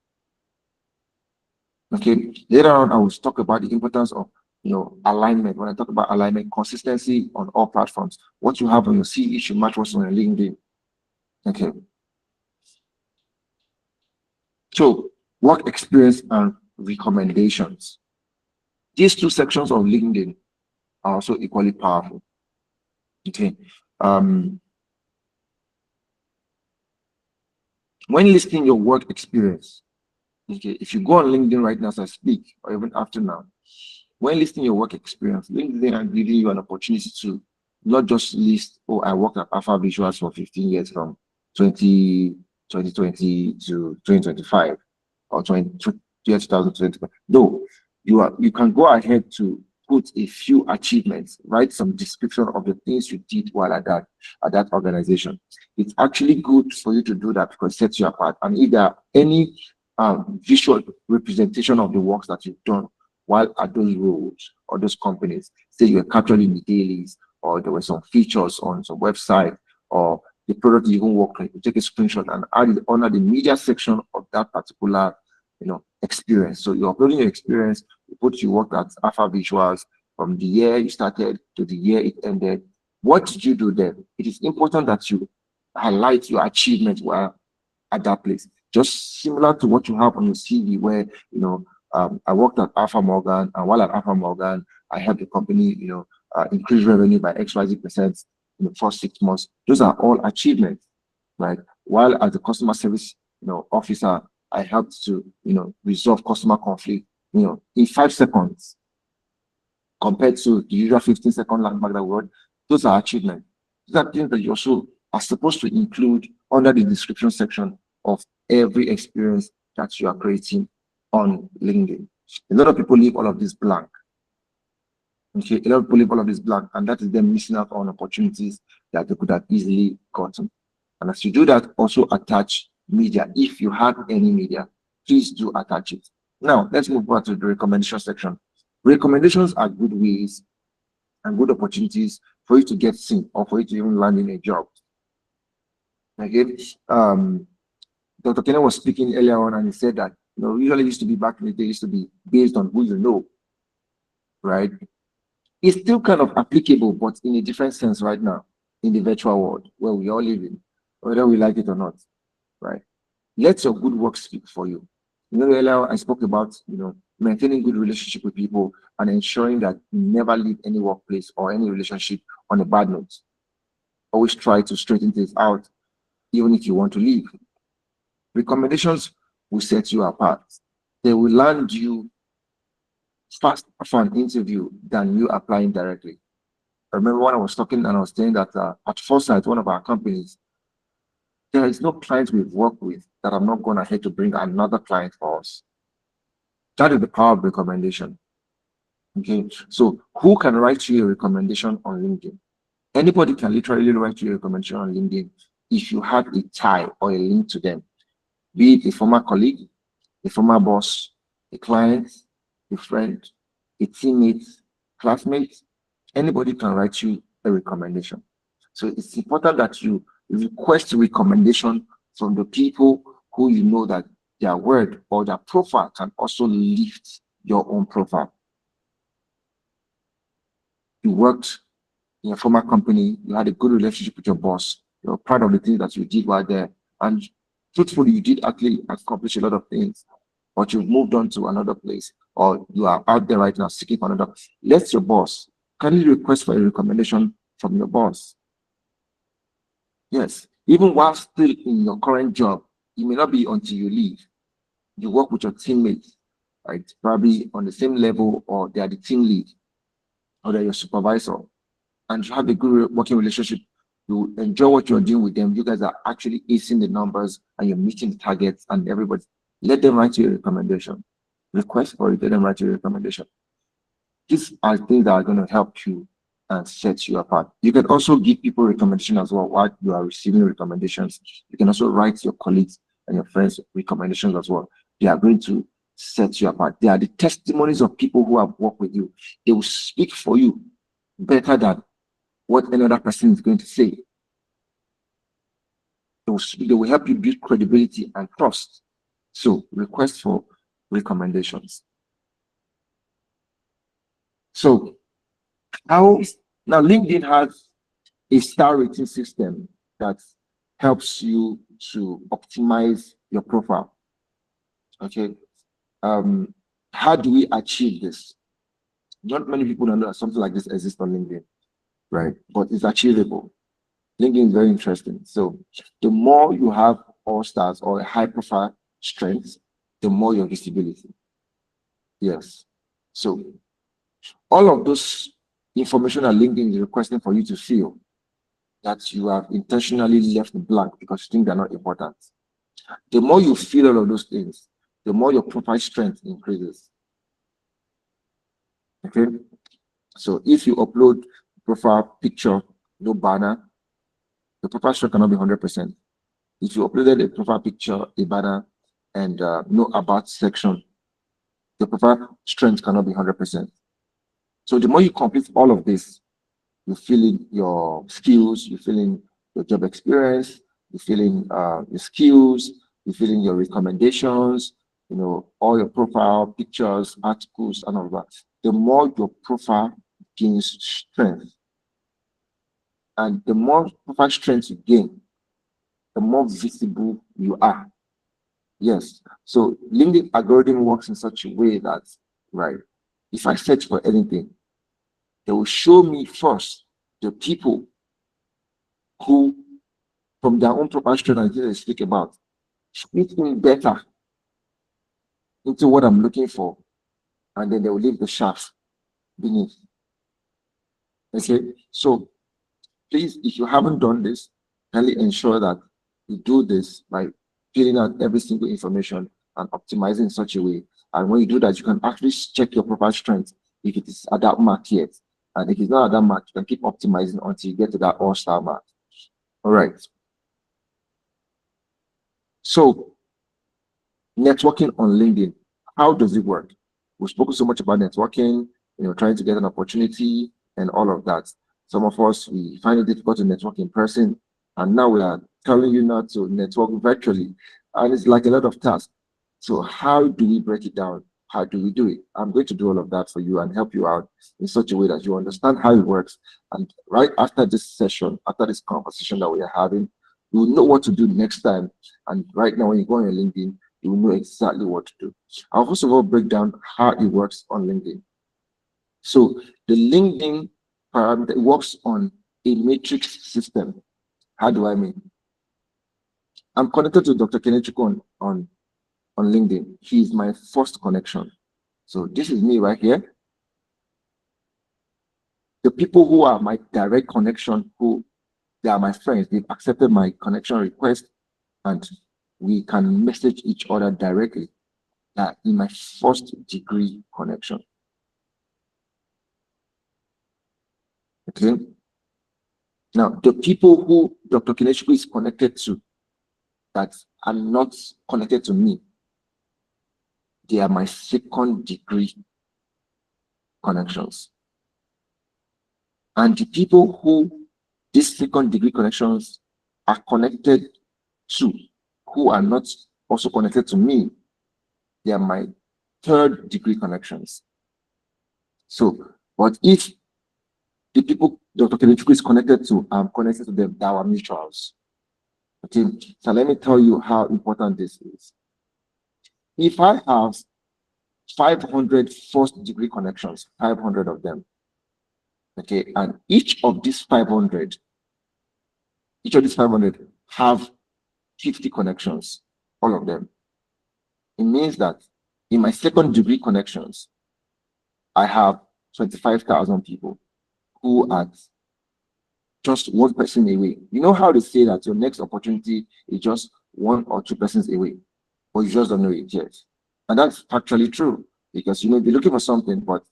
Okay. Later on, I will talk about the importance of alignment. When I talk about alignment, consistency on all platforms. What you have on your CV should match what's on your LinkedIn. Okay. So, work experience and recommendations. These 2 sections of LinkedIn are also equally powerful. Okay. When listing your work experience, okay, if you go on LinkedIn right now as I speak, or even after now, when listing your work experience, LinkedIn is giving you an opportunity to not just list, oh, I worked at Alpha Visuals for 15 years from 2020 to 2025 or 2020. No, you can go ahead to put a few achievements, write some description of the things you did while at that organization. It's actually good for you to do that because it sets you apart. And if there are any visual representation of the works that you've done while at those roles or those companies, say you were captured in the dailies, or there were some features on some website, or the product you even work on, you take a screenshot and add it under the media section of that particular experience. So you're uploading your experience, you put you worked at Alpha Visuals from the year you started to the year it ended. What did you do there? It is important that you highlight your achievements while at that place. Just similar to what you have on your CV, where I worked at Alpha Morgan, and while at Alpha Morgan, I helped the company, increase revenue by XYZ% in the first 6 months. Those are all achievements, right? While as a customer service, officer, I helped to, resolve customer conflict, in 5 seconds, compared to the usual 15-second landmark that we wrote. Those are achievements. Those are things that you also are supposed to include under the description section of every experience that you are creating on LinkedIn. A lot of people leave all of this blank. Okay, a lot of people leave all of this blank, and that is them missing out on opportunities that they could have easily gotten. And as you do that, also attach media. If you have any media, please do attach it. Now, let's move back to the recommendation section. Recommendations are good ways and good opportunities for you to get seen or for you to even land in a job. Okay. Dr. Kenna was speaking earlier on, and he said that usually used to be back in the day, used to be based on who you know, right? It's still kind of applicable, but in a different sense right now in the virtual world where we all live in, whether we like it or not, right? Let your good work speak for you. Earlier I spoke about maintaining good relationship with people and ensuring that you never leave any workplace or any relationship on a bad note. Always try to straighten things out, even if you want to leave. Recommendations will set you apart. They will land you faster for an interview than you applying directly. I remember when I was talking and I was saying that at Foresight, one of our companies, there is no client we've worked with that I'm not going ahead to bring another client for us. That is the power of recommendation. Okay, so who can write you a recommendation on LinkedIn? Anybody can literally write you a recommendation on LinkedIn if you have a tie or a link to them, be it a former colleague, a former boss, a client, a friend, a teammate, classmate. Anybody can write you a recommendation. So it's important that you request a recommendation from the people who you know that their word or their profile can also lift your own profile. You worked in a former company, you had a good relationship with your boss, you're proud of the things that you did while there, and truthfully, you did actually accomplish a lot of things, but you've moved on to another place, or you are out there right now seeking for another. Let your boss, can you request for a recommendation from your boss? Yes, even while still in your current job, it may not be until you leave. You work with your teammates, right? Probably on the same level, or they are the team lead, or they're your supervisor, and you have a good working relationship. You enjoy what you're doing with them. You guys are actually acing the numbers and you're meeting the targets, and everybody, let them write you a recommendation. Request for it, let them write you a recommendation. These are things that are going to help you and set you apart. You can also give people recommendation as well while you are receiving recommendations. You can also write your colleagues and your friends recommendations as well. They are going to set you apart. They are the testimonies of people who have worked with you. They will speak for you better than what another person is going to say. They will help you build credibility and trust. So request for recommendations. So how now LinkedIn has a star rating system that helps you to optimize your profile. Okay. How do we achieve this? Not many people know that something like this exists on LinkedIn, right? But it's achievable. LinkedIn is very interesting. So the more you have all stars or a high profile strength, the more your visibility. Yes. So all of those information that LinkedIn is requesting for you to fill, that you have intentionally left blank because you think they're not important. The more you fill all of those things, the more your profile strength increases. Okay. So if you upload profile picture, no banner, the profile strength cannot be 100%. If you uploaded a profile picture, a banner, and no about section, the profile strength cannot be 100%. So the more you complete all of this, you fill in your skills, you fill in your job experience, you fill in your skills, you fill in your recommendations, all your profile pictures, articles, and all that. The more your profile gains strength, and the more profile strength you gain, the more visible you are. Yes. So LinkedIn algorithm works in such a way that, right, if I search for anything, they will show me first the people who, from their own profile strength and things they speak about, fit in better into what I'm looking for, and then they will leave the shaft beneath. Okay. So please, if you haven't done this, kindly ensure that you do this by filling out every single information and optimizing in such a way. And when you do that, you can actually check your profile strength if it is at that mark yet. And if it's not at that mark, you can keep optimizing until you get to that all-star mark. All right. So networking on LinkedIn, how does it work? We've spoken so much about networking, trying to get an opportunity and all of that. Some of us, we find it difficult to network in person, and now we are telling you not to network virtually, and it's like a lot of tasks. So how do we break it down? How do we do it? I'm going to do all of that for you and help you out in such a way that you understand how it works. And right after this session, after this conversation that we are having, you will know what to do next time. And right now, when you go on your LinkedIn, you will know exactly what to do. I'll first of all break down how it works on LinkedIn. So the LinkedIn parameter works on a matrix system. How do I mean? I'm connected to Dr. Kenechukwu on LinkedIn. He is my first connection. So this is me right here. The people who are my direct connection, who they are my friends, they've accepted my connection request, and we can message each other directly. In my first degree connection. Okay. Now, the people who Dr. Kenechukwu is connected to that are not connected to me, they are my second degree connections. And the people who these second degree connections are connected to, who are not also connected to me, they are my third degree connections. So, but if the people Dr. Kenechukwu is connected to, I'm connected to them, that are mutuals. Okay, so let me tell you how important this is. If I have 500 first degree connections, 500 of them, okay, and each of these 500 have 50 connections, all of them. It means that in my second degree connections, I have 25,000 people who are just one person away. You know how they say that your next opportunity is just one or two persons away, but you just don't know it yet. And that's actually true, because you may be looking for something, but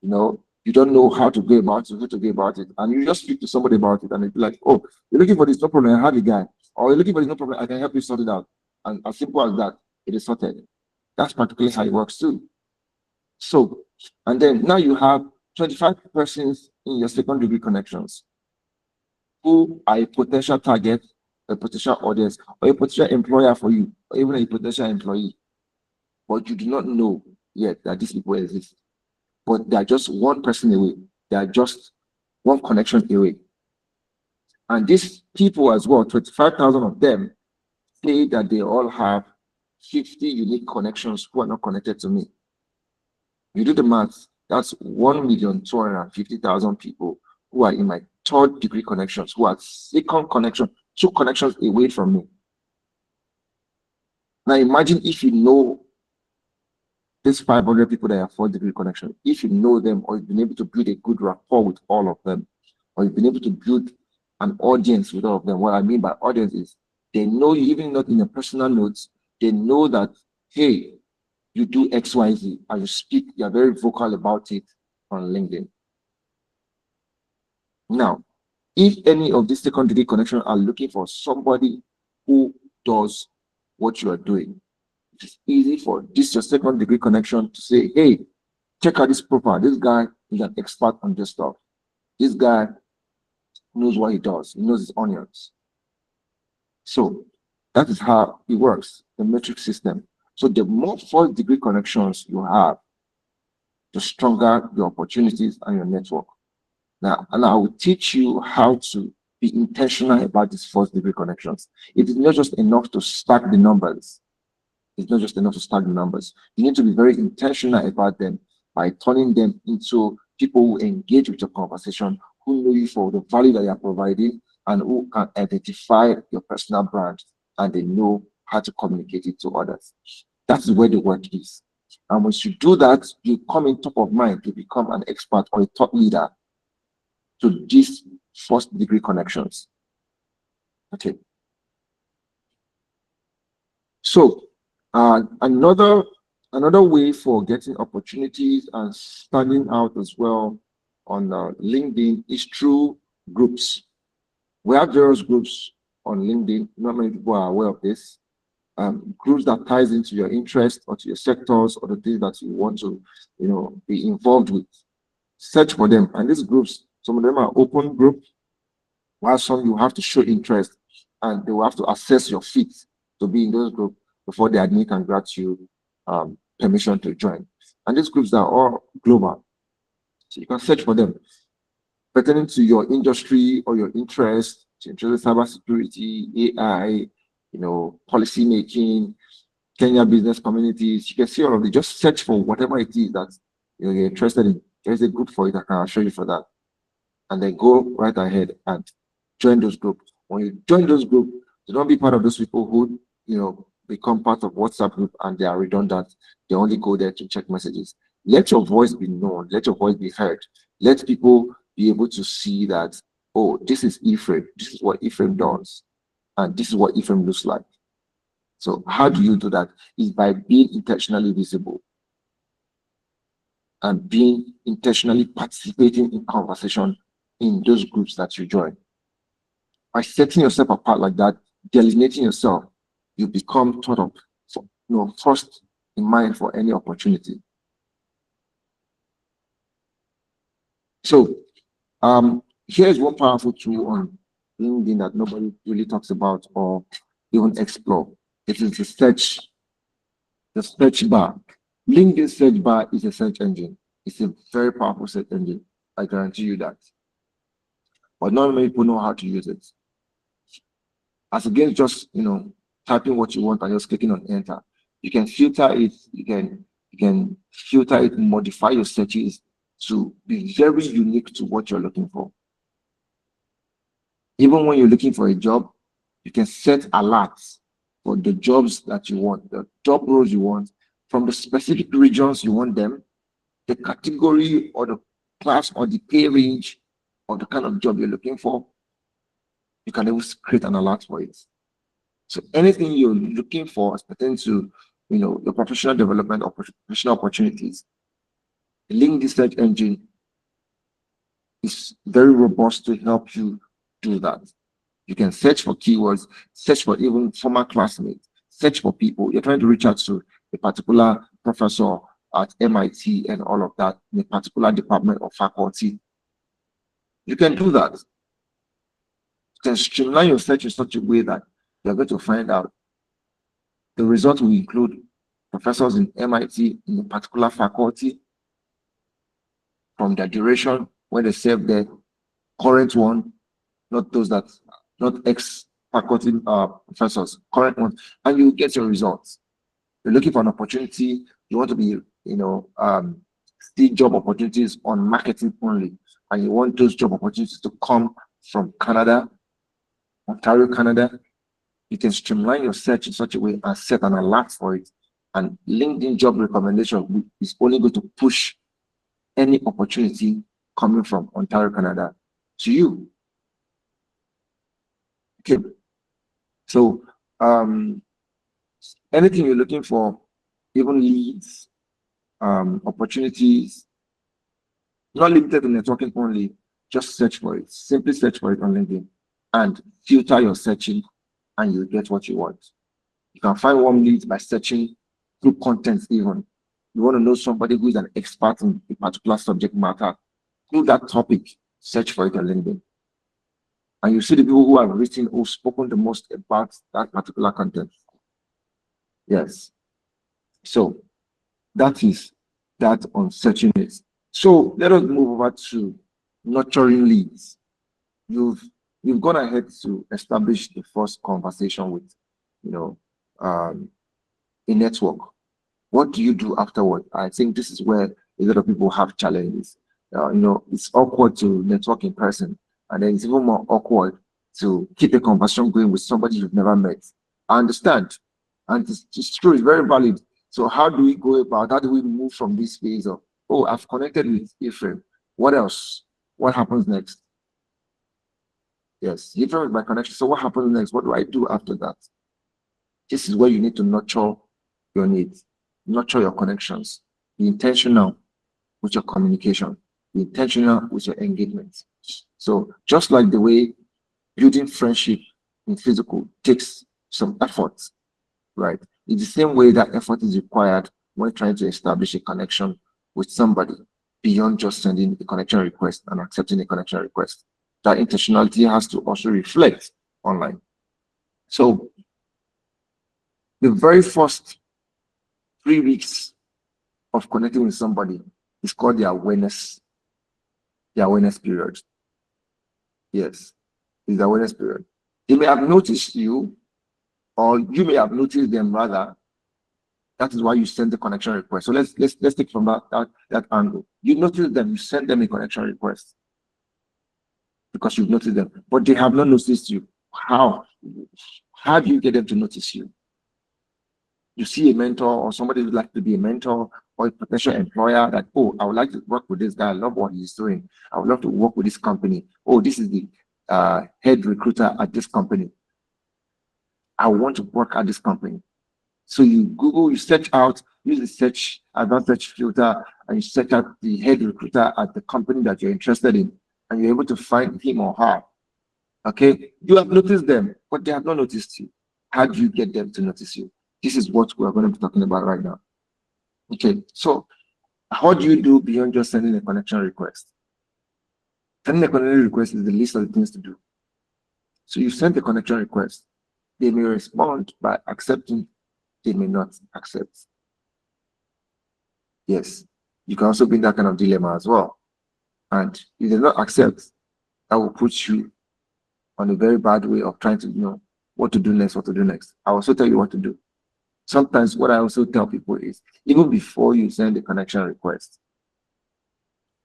you don't know how to go about it, who to go about it, and you just speak to somebody about it, and they'll be like, "Oh, you're looking for this, no problem, I have a guy," or "You're looking for this, no problem, I can help you sort it out." And as simple as that, it is sorted. That's practically how it works too. So, and then now you have 25 persons in your second degree connections who are a potential target, a potential audience, or a potential employer for you, or even a potential employee. But you do not know yet that these people exist. But they are just one person away. They are just one connection away. And these people as well, 25,000 of them, say that they all have 50 unique connections who are not connected to me. You do the maths, That's 1,250,000 people who are in my third degree connections, who are second connection, 2 connections away from me. Now imagine if you know these 500 people that are 4th degree connection, if you know them, or you've been able to build a good rapport with all of them, or you've been able to build an audience with all of them. What I mean by audience is they know you, even not in a personal notes, they know that, hey, you do XYZ, and you speak, you're very vocal about it on LinkedIn. Now, if any of these second degree connections are looking for somebody who does what you are doing, it's easy for this your second degree connection to say, hey, check out this profile. This guy is an expert on this stuff. This guy knows what he does. He knows his onions. So that is how it works, the matrix system. So the more 4th degree connections you have, the stronger your opportunities and your network. Now, and I will teach you how to be intentional about these 4th degree connections. It is not just enough to stack the numbers. It's not just enough to stack the numbers. You need to be very intentional about them by turning them into people who engage with your conversation, who know you for the value that you are providing, and who can identify your personal brand, and they know how to communicate it to others. That's where the work is. And once you do that, you come in top of mind to become an expert or a thought leader to these 1st degree connections. Okay. So another way for getting opportunities and standing out as well on LinkedIn is through groups. We have various groups on LinkedIn. Not many people are aware of this. Groups that ties into your interest or to your sectors or the things that you want to, be involved with. Search for them. And these groups, some of them are open groups, while some you have to show interest and they will have to assess your fit to be in those groups before the admin can grant you permission to join. And these groups are all global. So you can search for them pertaining to your industry or your interest, to interest in cybersecurity, AI, policy making, Kenya business communities. You can see all of it. Just search for whatever it is that you're interested in. There's a group for it. I can assure you for that. And then go right ahead and join those groups. When you join those groups, do not be part of those people who, become part of WhatsApp group and they are redundant. They only go there to check messages. Let your voice be known. Let your voice be heard. Let people be able to see that, oh, this is Ephraim. This is what Ephraim does. And this is what Ephraim looks like. So how do you do that? Is by being intentionally visible and being intentionally participating in conversation in those groups that you join. By setting yourself apart like that, delineating yourself, you become thought of, first in mind for any opportunity. So here's one powerful tool on LinkedIn that nobody really talks about or even explore. It is the search bar. LinkedIn search bar is a search engine. It's a very powerful search engine. I guarantee you that. But not many people know how to use it. As against just typing what you want and just clicking on enter. You can filter it, you can filter it, modify your searches to be very unique to what you're looking for. Even when you're looking for a job, you can set alerts for the jobs that you want, the job roles you want, from the specific regions you want them, the category or the class or the pay range or the kind of job you're looking for. You can always create an alert for it. So anything you're looking for as pertains to, your professional development or professional opportunities, the LinkedIn search engine is very robust to help you do that. You can search for keywords, search for even former classmates, search for people. You're trying to reach out to a particular professor at MIT and all of that in a particular department or faculty. You can do that. You can streamline your search in such a way that you're going to find out the result will include professors in MIT in a particular faculty, from their duration, when they serve their current one, not those that, not ex-faculty professors, current one, and you get your results. You're looking for an opportunity, you want to be, see job opportunities on marketing only, and you want those job opportunities to come from Canada, Ontario, Canada, you can streamline your search in such a way and set an alert for it. And LinkedIn job recommendation is only going to push any opportunity coming from Ontario, Canada to you. Okay. So anything you're looking for, even leads, opportunities, not limited to networking only, just search for it. Simply search for it on LinkedIn and filter your searching, and you'll get what you want. You can find warm leads by searching through content even. You want to know somebody who is an expert in a particular subject matter, through that topic, search for it on LinkedIn. And you see the people who have written or spoken the most about that particular content. Yes. So that is that on searching it. So let us move over to nurturing leads. You've gone ahead to establish the first conversation with, a network. What do you do afterward? I think this is where a lot of people have challenges. It's awkward to network in person, and then it's even more awkward to keep a conversation going with somebody you've never met. I understand, and it's true, it's very valid. So how do we go about, how do we move from this phase of, oh, I've connected with Ephraim, what else? What happens next? Yes, Ephraim is my connection. So what happens next? What do I do after that? This is where you need to nurture your needs, nurture your connections, be intentional with your communication, be intentional with your engagement. So just like the way building friendship in physical takes some effort, right? In the same way that effort is required when trying to establish a connection with somebody beyond just sending a connection request and accepting a connection request. That intentionality has to also reflect online. So the very first 3 weeks of connecting with somebody is called the awareness period. Yes, it's the awareness period. They may have noticed you, or you may have noticed them rather. That is why you send the connection request. So let's take from that angle. You notice them, you send them a connection request because you've noticed them, but they have not noticed you. How do you get them to notice you? You see a mentor or somebody who'd like to be a mentor or a potential employer that, oh, I would like to work with this guy. I love what he's doing. I would love to work with this company. Oh, this is the head recruiter at this company. I want to work at this company. So you Google, you search out, use the advanced search filter, and you search out the head recruiter at the company that you're interested in, and you're able to find him or her. Okay, you have noticed them, but they have not noticed you. How do you get them to notice you? This is what we're going to be talking about right now. Okay, so how do you do beyond just sending a connection request? Sending a connection request is the list of the things to do. So you send a connection request. They may respond by accepting, they may not accept. Yes, you can also be in that kind of dilemma as well. And if they not accept, that will put you on a very bad way of trying to know what to do next. I will also tell you what to do. Sometimes what I also tell people is, even before you send the connection request,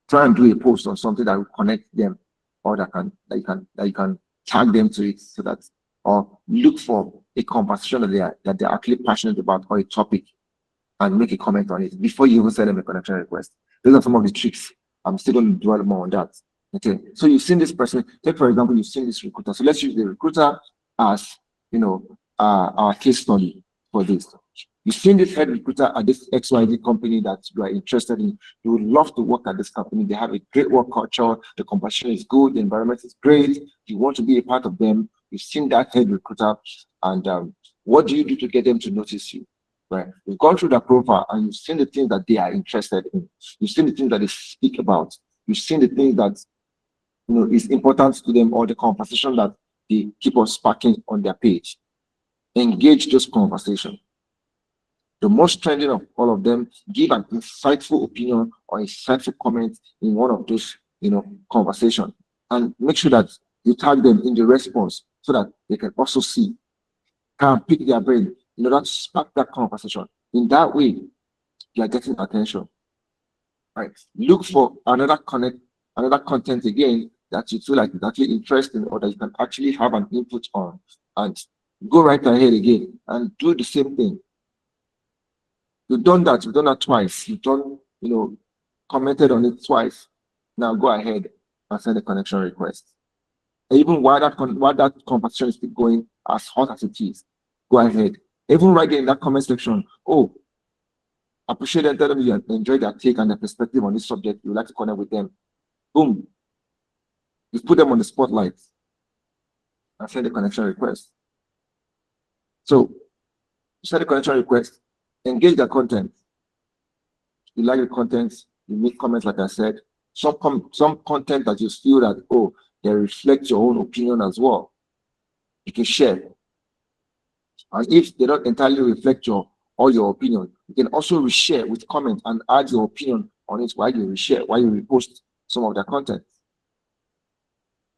try and do a post on something that will connect them, or that you can tag them to it, so that, or look for a conversation that they're actually passionate about, or a topic, and make a comment on it before you even send them a connection request. Those are some of the tricks. I'm still going to dwell more on that. Okay, so you've seen this person. Take for example, you've seen this recruiter. So let's use the recruiter as our case study for this. You've seen this head recruiter at this XYZ company that you are interested in. You would love to work at this company. They have a great work culture. The compensation is good. The environment is great. You want to be a part of them. You've seen that head recruiter, and what do you do to get them to notice you? Right? You've gone through that profile and you've seen the things that they are interested in. You've seen the things that they speak about. You've seen the things that is important to them, or the conversation that they keep on sparking on their page. Engage those conversations. The most trending of all of them, give an insightful opinion or insightful comment in one of those conversations, and make sure that you tag them in the response so that they can also see, can pick their brain in order to spark that conversation. In that way, you are getting attention. right? Look for another content again that you feel like is actually interesting or that you can actually have an input on, and go right ahead again and do the same thing. You've done that twice. You've done, commented on it twice. Now go ahead and send a connection request. Even while that conversation is still going as hot as it is, go ahead. Even right there in that comment section, oh, appreciate them, tell them you enjoy their take and their perspective on this subject. You would like to connect with them. Boom. You put them on the spotlight and send a connection request. So send a connection request, engage their content. You like the content, you make comments, like I said. Some content that you feel that, oh, they reflect your own opinion as well. You can share. And if they don't entirely reflect all your opinion, you can also reshare with comment and add your opinion on it while you reshare, while you repost some of their content.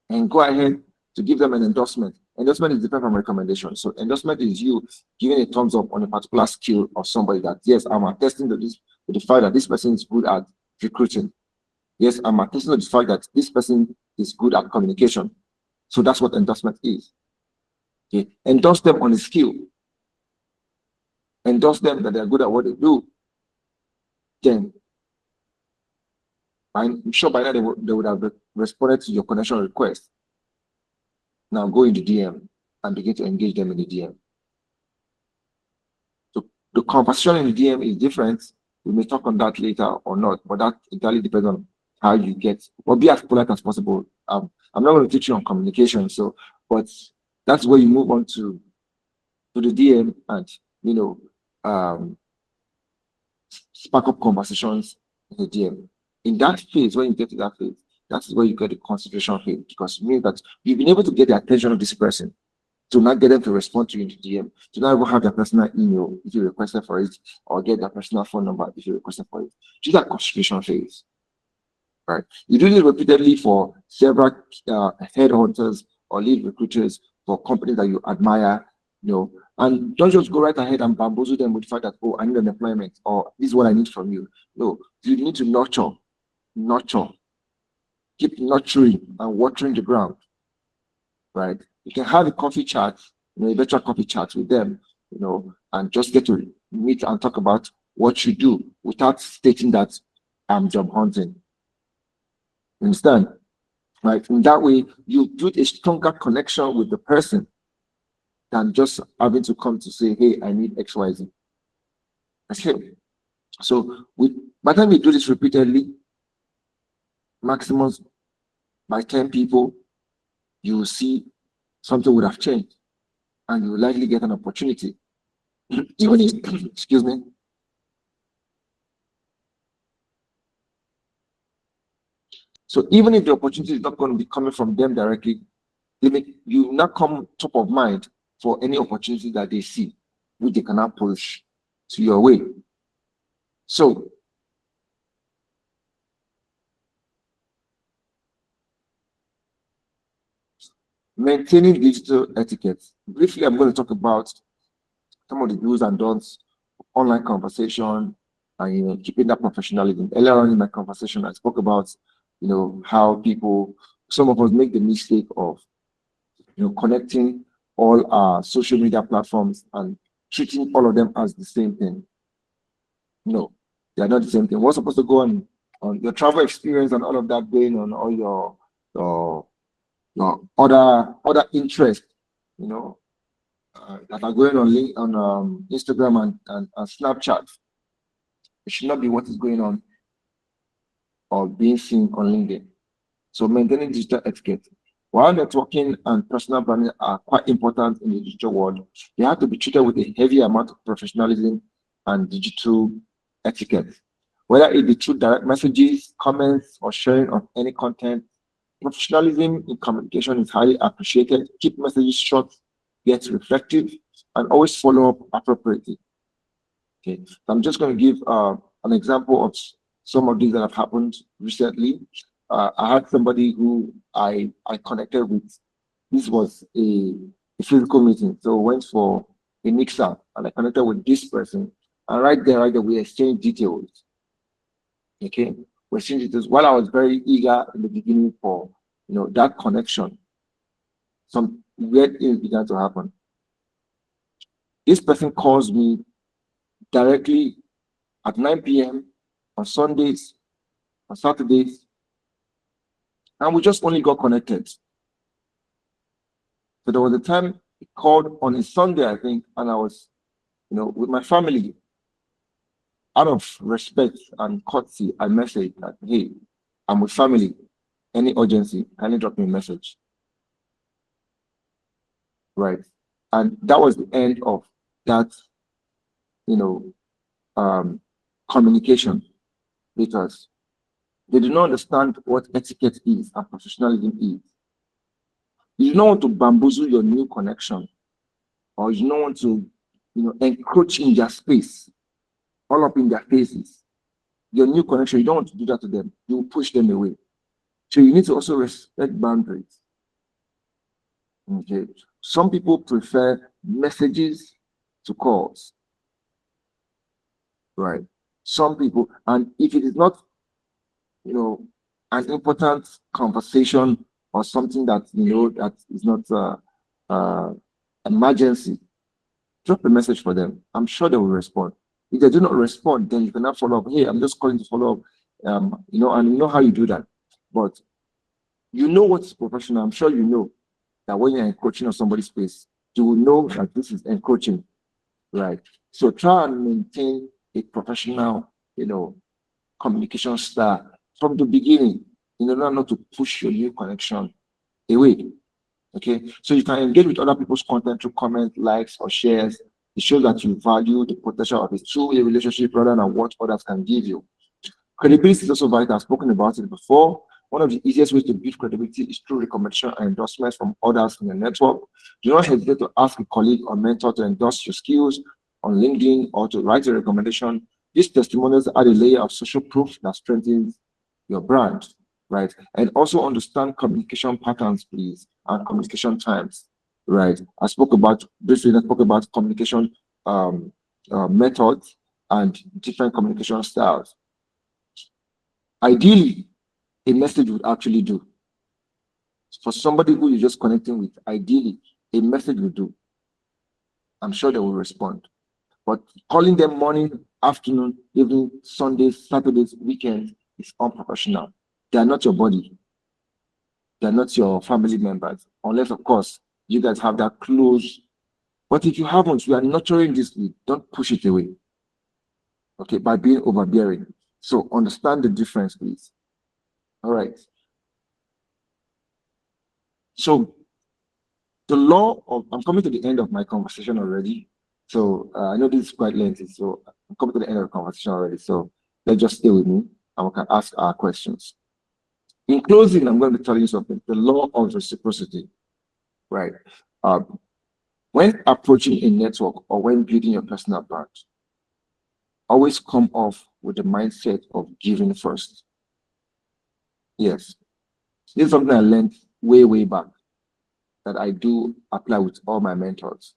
And go ahead to give them an endorsement. Endorsement is different from recommendation. So endorsement is you giving a thumbs up on a particular skill of somebody that, yes, I'm attesting to the fact that this person is good at recruiting. Yes, I'm attesting to the fact that this person is good at communication. So that's what endorsement is. Okay. Endorse them on a skill. Endorse them that they're good at what they do. Then I'm sure by now they would have responded to your connection request. Now go into DM and begin to engage them in the DM. So the conversation in the DM is different. We may talk on that later or not, but that entirely depends on how you get, or be as polite as possible. I'm not going to teach you on communication, but that's where you move on to the DM and spark up conversations in the DM. In that phase, when you get to that phase, that's where you get the consideration phase, because it means that you've been able to get the attention of this person, to not get them to respond to you in the DM, to not even have their personal email if you requested for it, or get their personal phone number if you requested for it. Do that consideration phase, right? You do this repeatedly for several headhunters or lead recruiters for companies that you admire, and don't just go right ahead and bamboozle them with the fact that, oh, I need an employment, or this is what I need from you. No, you need to nurture, keep nurturing and watering the ground, right? You can have a coffee chat, a virtual coffee chat with them, and just get to meet and talk about what you do without stating that I'm job hunting. You understand? Right? In that way, you build a stronger connection with the person than just having to come to say, hey, I need XYZ. Okay. So by the time we do this repeatedly, maximum by 10 people, you will see something would have changed, and you will likely get an opportunity. Even if, excuse me. So even if the opportunity is not going to be coming from them directly, you not come top of mind for any opportunity that they see, which they cannot push to your way. So maintaining digital etiquette. Briefly, I'm going to talk about some of the do's and don'ts, online conversation, and keeping that professionalism. Earlier on in my conversation, I spoke about how some of us make the mistake of connecting all our social media platforms and treating all of them as the same thing. No, they are not the same thing. We're supposed to go on your travel experience and all of that, going on all your other interests, that are going on Instagram and Snapchat. It should not be what is going on or being seen on LinkedIn. So maintaining digital etiquette. While networking and personal branding are quite important in the digital world, they have to be treated with a heavy amount of professionalism and digital etiquette. Whether it be through direct messages, comments, or sharing of any content, professionalism in communication is highly appreciated. Keep messages short, get reflective, and always follow up appropriately. Okay, so I'm just going to give an example of some of these that have happened recently. I had somebody who I connected with. This was a physical meeting, so I went for a mixer and I connected with this person. And right there, we exchanged details. Okay, we're seeing it while I was very eager in the beginning for that connection, some weird things began to happen. This person calls me directly at 9 p.m. on Sundays, on Saturdays, and we just only got connected. So there was a time he called on a Sunday, I think, and I was, with my family. Out of respect and courtesy, I messaged that, hey, I'm with family. Any urgency, kindly drop me a message. Right. And that was the end of that, communication, because they do not understand what etiquette is and professionalism is. You don't want to bamboozle your new connection, or you don't want to, encroach in their space, all up in their faces. Your new connection, you don't want to do that to them. You will push them away. So you need to also respect boundaries. Okay. Some people prefer messages to calls. Right. Some people, and if it is not, an important conversation or something that that is not emergency, drop a message for them. I'm sure they will respond. If they do not respond, then you cannot follow up. Hey, I'm just calling to follow up. And you know how you do that. But you know what's professional. I'm sure you know that when you're encroaching on somebody's space, you will know that this is encroaching, right? So try and maintain a professional, communication style from the beginning, in order not to push your new connection away. Okay, so you can engage with other people's content through comments, likes, or shares. It shows that you value the potential of a two-way relationship rather than what others can give you. Credibility is also vital. I've spoken about it before. One of the easiest ways to build credibility is through recommendation and endorsements from others in the network. Do not hesitate to ask a colleague or mentor to endorse your skills on LinkedIn or to write a recommendation. These testimonials add a layer of social proof that strengthens your brand, right? And also understand communication patterns, please, and communication times, right? I spoke about communication methods and different communication styles. Ideally, a message would actually do. For somebody who you're just connecting with, ideally, a message will do. I'm sure they will respond. But calling them morning, afternoon, evening, Sundays, Saturdays, weekends is unprofessional. They are not your body. They are not your family members. Unless, of course, you guys have that close. But if you haven't, you are nurturing this lead. Don't push it away. Okay, by being overbearing. So understand the difference, please. All right. So the law of, I'm coming to the end of my conversation already. So I know this is quite lengthy. So I'm coming to the end of the conversation already. So let's just stay with me and we can ask our questions. In closing, I'm going to tell you something. The law of reciprocity, right? When approaching a network or when building your personal brand, always come off with the mindset of giving first. Yes. This is something I learned way, way back that I do apply with all my mentors.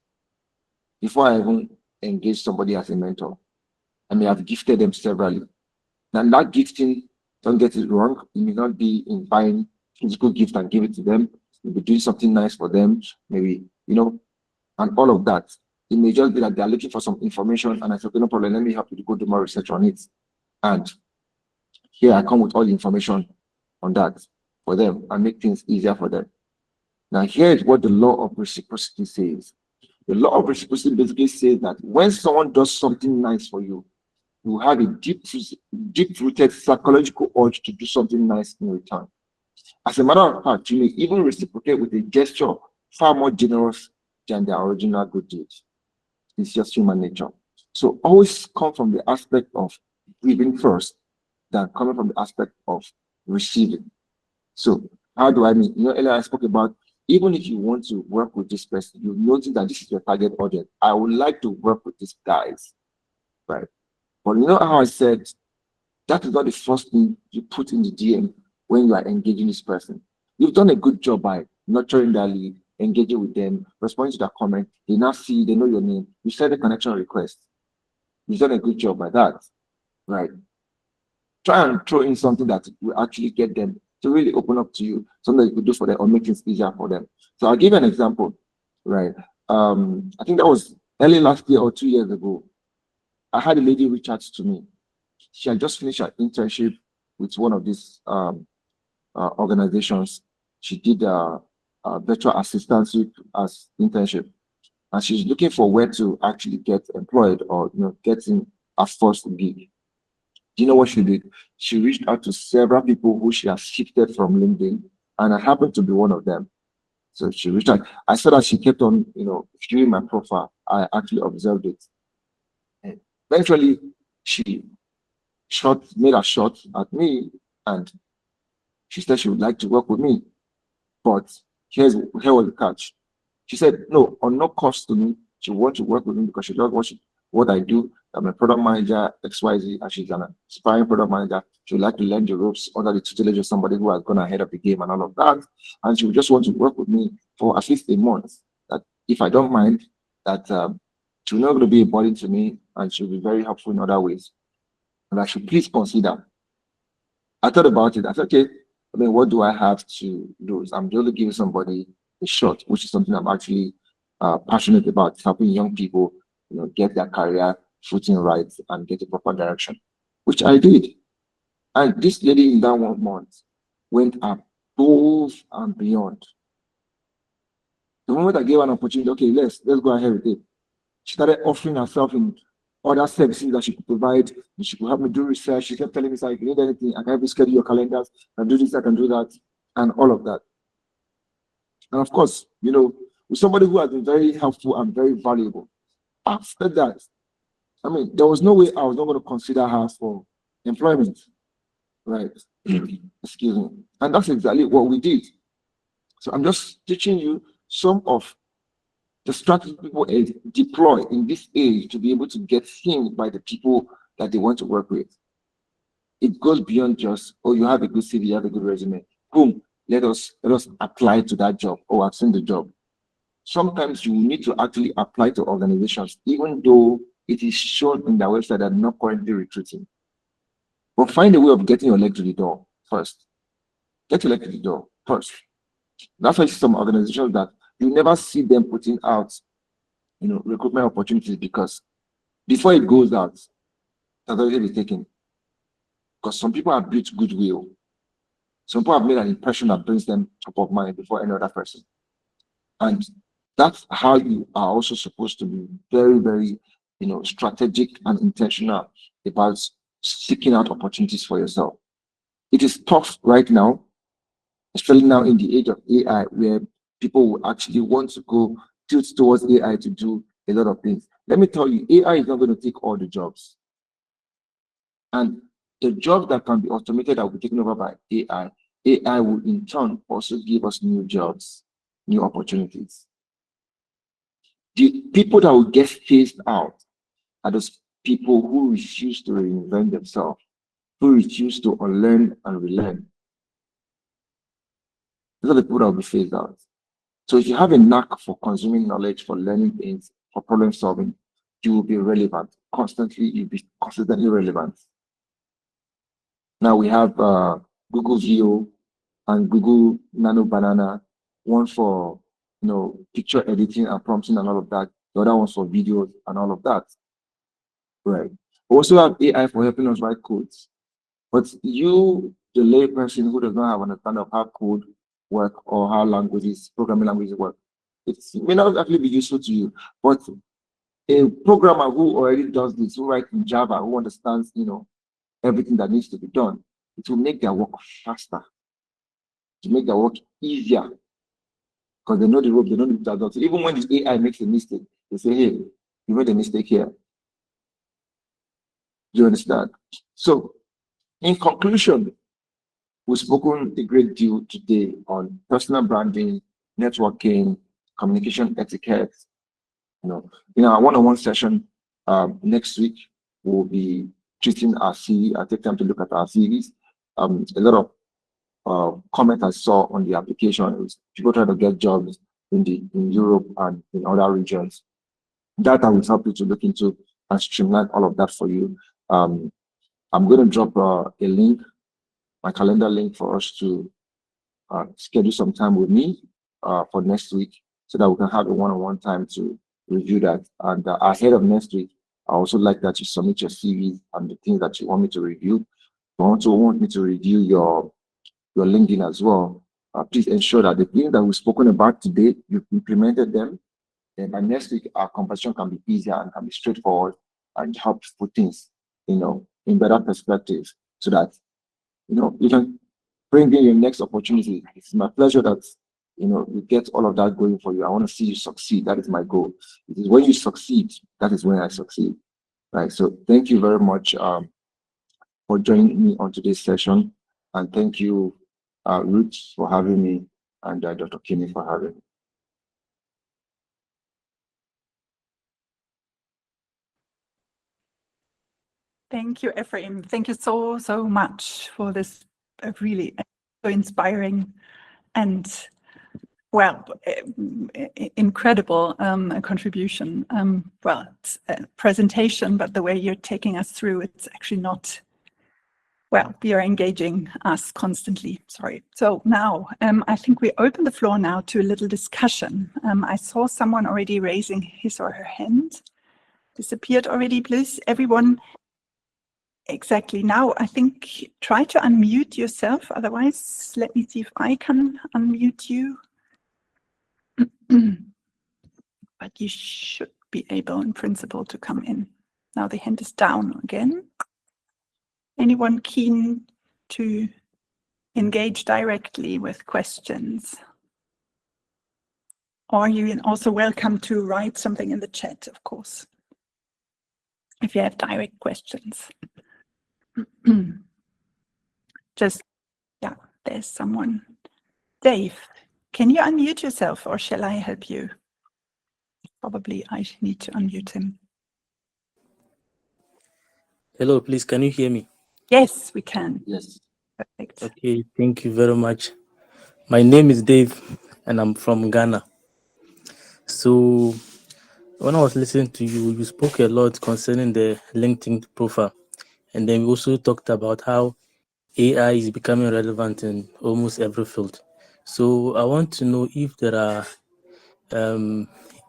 Before I even engage somebody as a mentor, I may have gifted them severally. And that gifting, don't get it wrong, it may not be in buying physical gift and give it to them. Maybe doing something nice for them, maybe, and all of that. It may just be that they're looking for some information and I said, okay, no problem, let me help you to go do more research on it. And here I come with all the information on that for them and make things easier for them. Now, here is what the law of reciprocity says. The law of reciprocity basically says that when someone does something nice for you, you have a deep-rooted psychological urge to do something nice in return. As a matter of fact, you may even reciprocate with a gesture far more generous than their original good deed. It's just human nature. So always come from the aspect of giving first than coming from the aspect of receiving. So how do I mean? Earlier I spoke about even if you want to work with this person, you notice that this is your target audience. I would like to work with these guys, right? But you know how I said that is not the first thing you put in the DM when you are engaging this person. You've done a good job by nurturing their lead, engaging with them, responding to their comment. They now see, they know your name. You send a connection request. You've done a good job by that, right? try and throw in something that will actually get them to really open up to you, something that you could do for them or make things easier for them. So I'll give you an example, right? I think that was early last year or 2 years ago. I had a lady reach out to me. She had just finished her internship with one of these organizations. She did a virtual assistantship as internship, and she's looking for where to actually get employed or getting a first gig. Do you know what she did? She reached out to several people who she has shifted from LinkedIn, and I happened to be one of them. So she reached out. I saw that she kept on, viewing my profile. I actually observed it. And eventually, she made a shot at me, and she said she would like to work with me. But here was the catch. She said, no, on no cost to me. She wants to work with me because she loves what I do. I'm a product manager, XYZ, and she's an aspiring product manager. She would like to learn the ropes under the tutelage of somebody who has gone ahead of the game and all of that. And she would just want to work with me for at least a month. That if I don't mind, that she's not going to be a burden to me and she'll be very helpful in other ways. And I should please consider. I thought about it. I said, okay, I mean, what do I have to lose? I'm going to give somebody a shot, which is something I'm actually passionate about, helping young people, get their career footing right and get a proper direction, which I did. And this lady in that 1 month went above and beyond. The moment I gave her an opportunity, okay, let's go ahead with it. She started offering herself in other services that she could provide. She could help me do research. She kept telling me, if you need anything, I can help you schedule your calendars. I can do this, I can do that, and all of that. And of course, with somebody who has been very helpful and very valuable. After that, I mean, there was no way I was not going to consider her for employment, right? Excuse me. And that's exactly what we did. So I'm just teaching you some of the strategy people deploy in this age to be able to get seen by the people that they want to work with. It goes beyond just, oh, you have a good CV, you have a good resume. Boom, let us apply to that job. Oh, I've seen the job. Sometimes you need to actually apply to organizations, even though it is shown in their website that they're not currently recruiting. But find a way of getting your leg to the door first. Get your leg to the door first. That's why some organizations that you never see them putting out, recruitment opportunities, because before it goes out, that's already been taken. Because some people have built goodwill. Some people have made an impression that brings them top of mind before any other person. And that's how you are also supposed to be very, very, strategic and intentional about seeking out opportunities for yourself. It is tough right now, especially now in the age of AI, where people will actually want to go tilt towards AI to do a lot of things. Let me tell you, AI is not going to take all the jobs. And the jobs that can be automated that will be taken over by AI will in turn also give us new jobs, new opportunities. The people that will get phased out are those people who refuse to reinvent themselves, who refuse to unlearn and relearn. Those are the people that will be phased out. So if you have a knack for consuming knowledge, for learning things, for problem solving, you will be relevant. Constantly, you'll be consistently relevant. Now we have Google View and Google Nano Banana, one for picture editing and prompting and all of that. The other one's for videos and all of that. Right. We also have AI for helping us write codes. But you, the layperson who does not have an understanding of how code work or how programming languages work, it may not actually be useful to you. But a programmer who already does this, who writes in Java, who understands, everything that needs to be done, it will make their work faster, to make their work easier, because they know the rope, they know the done. So even when the AI makes a mistake, they say, hey, you made a mistake here. Do you understand? So, in conclusion, we've spoken a great deal today on personal branding, networking, communication etiquette. In our one-on-one session next week, we'll be treating our CV. I take time to look at our CVs. A lot of comment I saw on the application is people trying to get jobs in Europe and in other regions. That I will help you to look into and streamline all of that for you. I'm going to drop a link, my calendar link, for us to schedule some time with me for next week, so that we can have a one-on-one time to review that. And ahead of next week, I also like that you submit your CV and the things that you want me to review. If you also want me to review your LinkedIn as well, please ensure that the things that we've spoken about today, you've implemented them. And by next week, our conversation can be easier and can be straightforward and help put things, in better perspectives, so that, you can bring in your next opportunity. It's my pleasure that, you get all of that going for you. I want to see you succeed. That is my goal. It is when you succeed, that is when I succeed. Right. So thank you very much for joining me on today's session. And thank you, Ruth, for having me, and Dr. Kinney for having me. Thank you, Ephraim. Thank you so, so much for this really so inspiring and, well, incredible contribution. Well, it's a presentation, but the way you're taking us through, it's actually not, well, you're engaging us constantly. Sorry. So now I think we open the floor now to a little discussion. I saw someone already raising his or her hand. Disappeared already, please. Everyone. Exactly. Now, I think try to unmute yourself. Otherwise, let me see if I can unmute you. But you should be able, in principle, to come in. Now the hand is down again. Anyone keen to engage directly with questions? Or you're also welcome to write something in the chat, of course, if you have direct questions. Just, yeah, there's someone. Dave, can you unmute yourself, or shall I help you? Probably I need to unmute him. Hello, please, can you hear me? Yes, we can. Yes. Perfect. Okay, thank you very much. My name is Dave, and I'm from Ghana. So when I was listening to you, you spoke a lot concerning the LinkedIn profile. And then we also talked about how AI is becoming relevant in almost every field. So I want to know if there are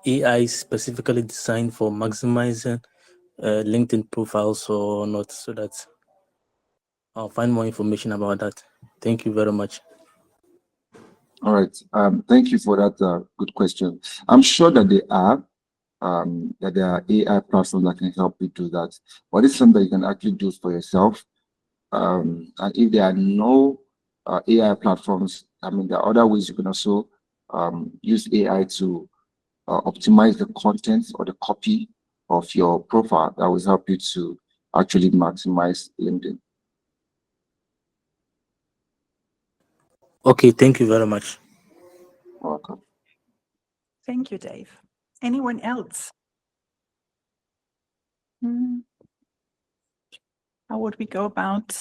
AI specifically designed for maximizing LinkedIn profiles or not, so that I'll find more information about that. Thank you very much. All right. Thank you for that good question. I'm sure that there are AI platforms that can help you do that. But it's something that you can actually do for yourself. And if there are no AI platforms, there are other ways you can also use AI to optimize the content or the copy of your profile that will help you to actually maximize LinkedIn. Okay, thank you very much. Welcome. Thank you, Dave. Anyone else? How would we go about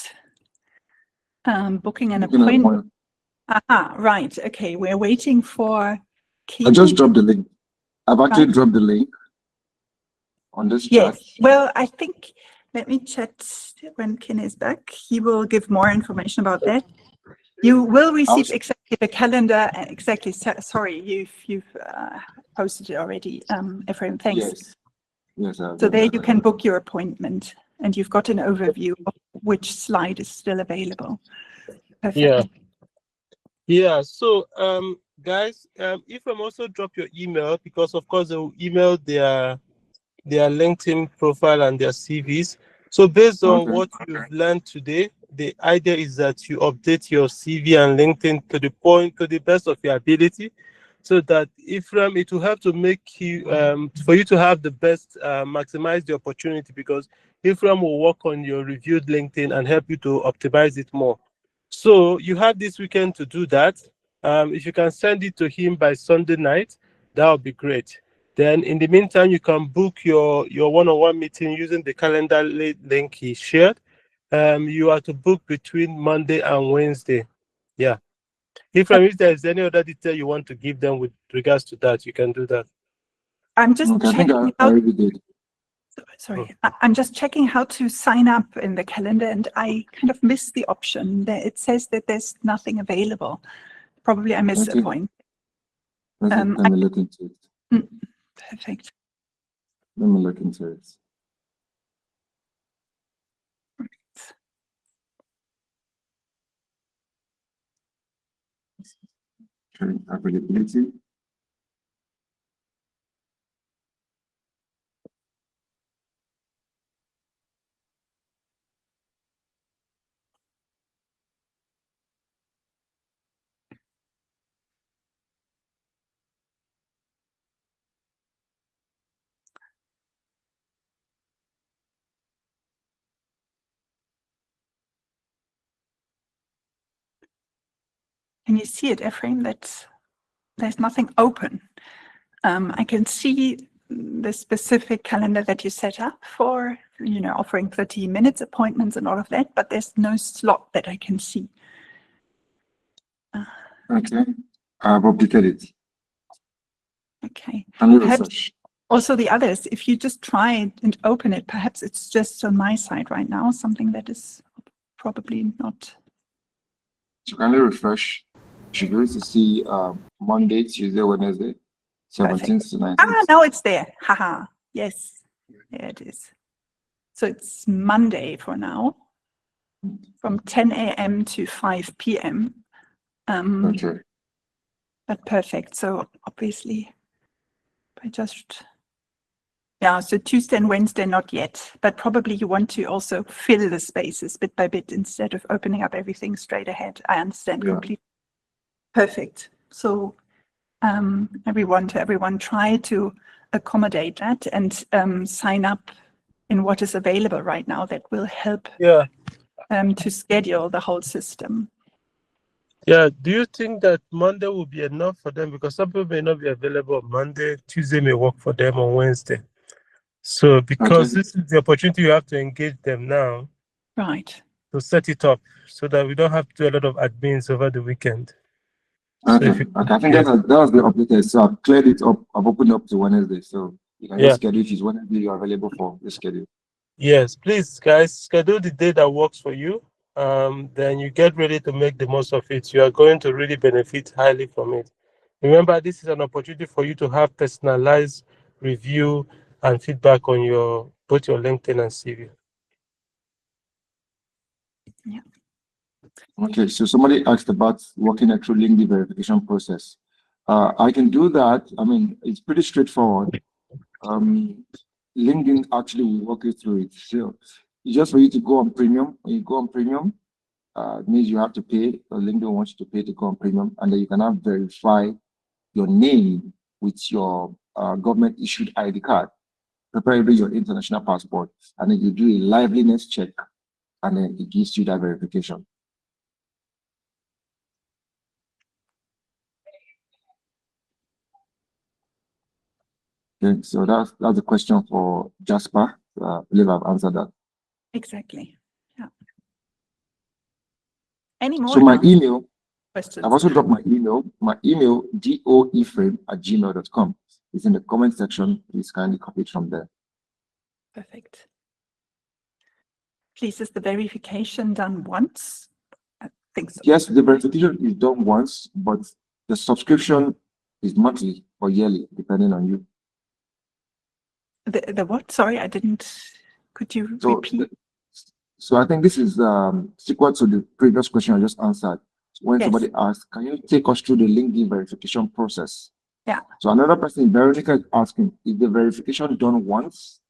booking an appointment? Aha, right. Okay, we're waiting for Kim. I just dropped the link. I've actually dropped the link on this chat. Yes. Well, I think, let me chat when Ken is back. He will give more information about that. You will receive exactly the calendar. Exactly. Sorry, you've posted it already. Ephraim, thanks. Yes. So there you can book your appointment, and you've got an overview of which slide is still available. Perfect. Yeah. So, guys, Ephraim also drop your email, because of course they will email their LinkedIn profile and their CVs. So based on what you've learned today, the idea is that you update your CV and LinkedIn to the best of your ability, so that Ephraim, it will have to make you for you to have the best maximize the opportunity, because Ephraim will work on your reviewed LinkedIn and help you to optimize it more. So you have this weekend to do that. If you can send it to him by Sunday night, that would be great. Then in the meantime, you can book your one-on-one meeting using the calendar link he shared. You are to book between Monday and Wednesday. Yeah. If there's any other detail you want to give them with regards to that, you can do that. I'm just checking I already did. Sorry, I'm just checking how to sign up in the calendar, and I kind of missed the option there. It says that there's nothing available. Probably I missed a point. Let me look into it. Perfect. Let me look into it. Okay, availability. Can you see it, Ephraim? That there's nothing open. I can see the specific calendar that you set up for, offering 30 minutes appointments and all of that, but there's no slot that I can see. Okay, I've updated it. Okay. And Perhaps refresh. also the others, if you just try and open it, perhaps it's just on my side right now, something that is probably not. So kindly refresh. You should be able to see Monday, Tuesday, Wednesday, 17th to 19th. Now it's there. Haha. Yes, there it is. So it's Monday for now, from 10 a.m. to 5 p.m. Okay. But perfect. So obviously, I just, yeah, so Tuesday and Wednesday, not yet, but probably you want to also fill the spaces bit by bit instead of opening up everything straight ahead. I understand completely. Perfect. So everyone try to accommodate that and sign up in what is available right now. That will help to schedule the whole system. Yeah, do you think that Monday will be enough for them? Because some people may not be available on Monday, Tuesday may work for them on Wednesday. So because this is the opportunity you have to engage them now. Right. To set it up so that we don't have to do a lot of admins over the weekend. Okay, so I think that was the update. So I've cleared it up. I've opened up to Wednesday. So you can just schedule if it's Wednesday you're available for the schedule. Yes, please, guys, schedule the day that works for you. Then you get ready to make the most of it. You are going to really benefit highly from it. Remember, this is an opportunity for you to have personalized review and feedback on both your LinkedIn and CV. Yeah. Okay, so somebody asked about working through LinkedIn verification process. I can do that. I mean, it's pretty straightforward. LinkedIn actually will walk you through it. So it's just for you to go on premium. When you go on premium, it means you have to pay. LinkedIn wants you to pay to go on premium, and then you can now verify your name with your government issued ID card, preferably your international passport, and then you do a liveliness check, and then it gives you that verification. Okay, so that's the question for Jasper. I believe I've answered that. Exactly. Yeah. Any more? So my email, questions? I've also dropped my email. My email, doephraim@gmail.com, is in the comment section. Please kindly copy it from there. Perfect. Please, is the verification done once? I think so. Yes, the verification is done once, but the subscription is monthly or yearly, depending on you. The what? Sorry, I didn't. Could you repeat? So I think this is sequel to the previous question I just answered. So when somebody asks, can you take us through the LinkedIn verification process? Yeah. So another person, Veronica, is asking, is the verification done once?